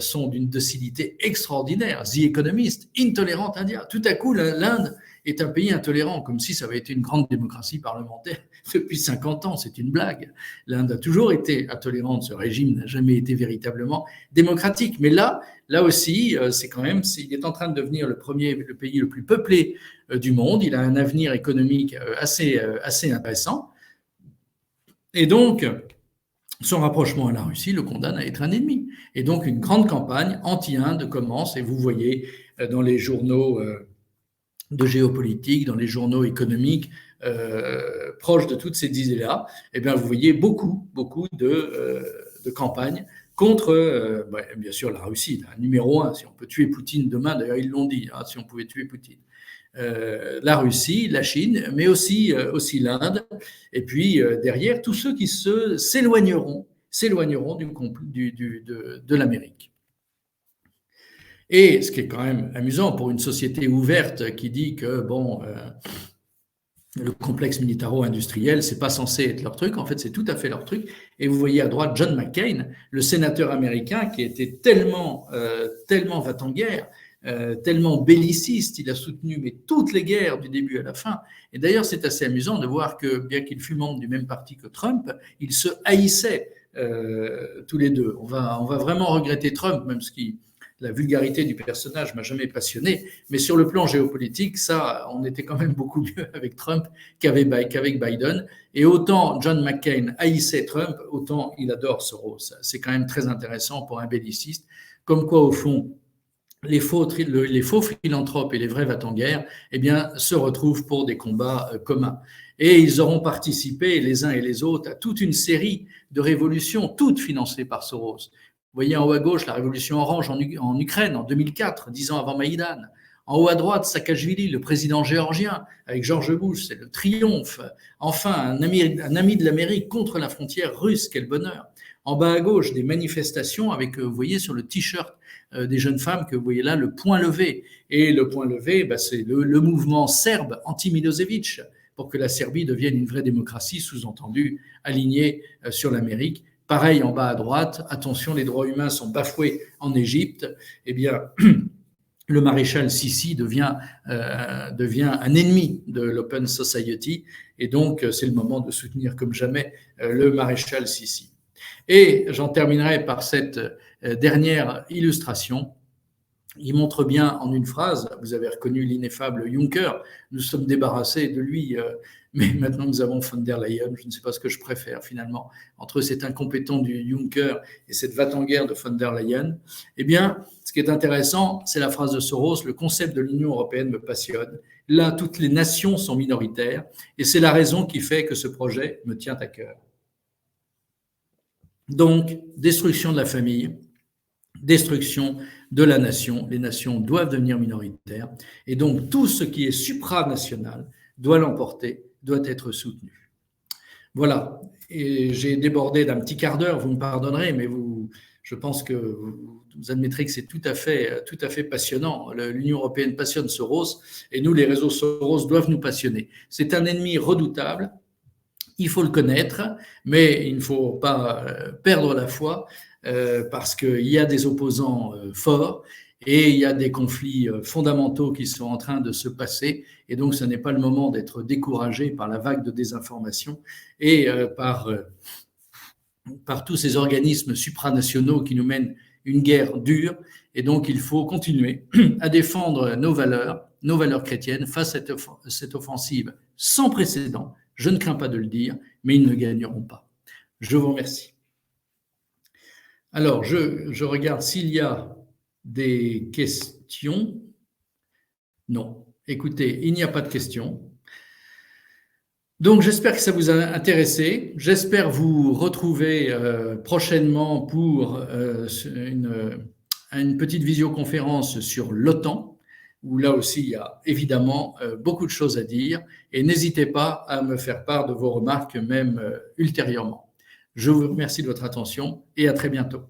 sont d'une docilité extraordinaire. The Economist, intolérante indienne. Tout à coup, l'Inde est un pays intolérant, comme si ça avait été une grande démocratie parlementaire depuis 50 ans. C'est une blague. L'Inde a toujours été intolérante. Ce régime n'a jamais été véritablement démocratique. Mais là aussi, c'est quand même, il est en train de devenir le pays le plus peuplé du monde. Il a un avenir économique assez intéressant. Et donc, son rapprochement à la Russie le condamne à être un ennemi. Et donc, une grande campagne anti-Inde commence. Et vous voyez dans les journaux de géopolitique, dans les journaux économiques proches de toutes ces idées-là, eh bien, vous voyez beaucoup de campagnes contre, bien sûr, la Russie, numéro un. Si on peut tuer Poutine demain, d'ailleurs, ils l'ont dit, si on pouvait tuer Poutine. La Russie, la Chine, mais aussi l'Inde, et puis derrière, tous ceux qui s'éloigneront de l'Amérique. Et ce qui est quand même amusant pour une société ouverte qui dit que, le complexe militaro-industriel, c'est pas censé être leur truc. En fait, c'est tout à fait leur truc. Et vous voyez à droite John McCain, le sénateur américain qui était tellement va-t-en-guerre, tellement belliciste, il a soutenu toutes les guerres du début à la fin. Et d'ailleurs, c'est assez amusant de voir que, bien qu'il fût membre du même parti que Trump, ils se haïssaient tous les deux. On va vraiment regretter Trump, même la vulgarité du personnage m'a jamais passionné, mais sur le plan géopolitique, ça, on était quand même beaucoup mieux avec Trump qu'avec Biden. Et autant John McCain haïssait Trump, autant il adore Soros. C'est quand même très intéressant pour un belliciste. Comme quoi, au fond, les faux philanthropes et les vrais va-t-en-guerre, se retrouvent pour des combats communs. Et ils auront participé, les uns et les autres, à toute une série de révolutions, toutes financées par Soros. Vous voyez en haut à gauche la révolution orange en Ukraine en 2004, 10 ans avant Maïdan. En haut à droite, Saakashvili, le président géorgien, avec George Bush, c'est le triomphe. Enfin, un ami de l'Amérique contre la frontière russe, quel bonheur. En bas à gauche, des manifestations avec, vous voyez sur le t-shirt des jeunes femmes que vous voyez là, le point levé. Et le point levé, c'est le mouvement serbe anti-Milosevic, pour que la Serbie devienne une vraie démocratie, sous-entendu alignée sur l'Amérique. Pareil, en bas à droite, attention, les droits humains sont bafoués en Égypte. Le maréchal Sissi devient un ennemi de l'Open Society. Et donc, c'est le moment de soutenir comme jamais le maréchal Sissi. Et j'en terminerai par cette dernière illustration. Il montre bien en une phrase, vous avez reconnu l'ineffable Juncker, nous sommes débarrassés de lui, mais maintenant nous avons von der Leyen, je ne sais pas ce que je préfère finalement, entre cet incompétent du Juncker et cette va-t-en-guerre de von der Leyen. Ce qui est intéressant, c'est la phrase de Soros, le concept de l'Union européenne me passionne. Là, toutes les nations sont minoritaires et c'est la raison qui fait que ce projet me tient à cœur. Donc, destruction de la famille, destruction de la nation. Les nations doivent devenir minoritaires. Et donc, tout ce qui est supranational doit l'emporter, doit être soutenu. Voilà. Et j'ai débordé d'un petit quart d'heure, vous me pardonnerez, mais je pense que vous admettrez que c'est tout à fait passionnant. L'Union européenne passionne Soros et nous, les réseaux Soros, doivent nous passionner. C'est un ennemi redoutable. Il faut le connaître, mais il ne faut pas perdre la foi parce qu'il y a des opposants forts et il y a des conflits fondamentaux qui sont en train de se passer. Et donc, ce n'est pas le moment d'être découragé par la vague de désinformation et par tous ces organismes supranationaux qui nous mènent une guerre dure. Et donc, il faut continuer à défendre nos valeurs chrétiennes face à cette offensive sans précédent. Je ne crains pas de le dire, mais ils ne gagneront pas. Je vous remercie. Alors, je regarde s'il y a des questions. Non. Écoutez, il n'y a pas de questions. Donc, j'espère que ça vous a intéressé. J'espère vous retrouver prochainement pour une petite visioconférence sur l'OTAN, où là aussi, il y a évidemment beaucoup de choses à dire. Et n'hésitez pas à me faire part de vos remarques, même ultérieurement. Je vous remercie de votre attention et à très bientôt.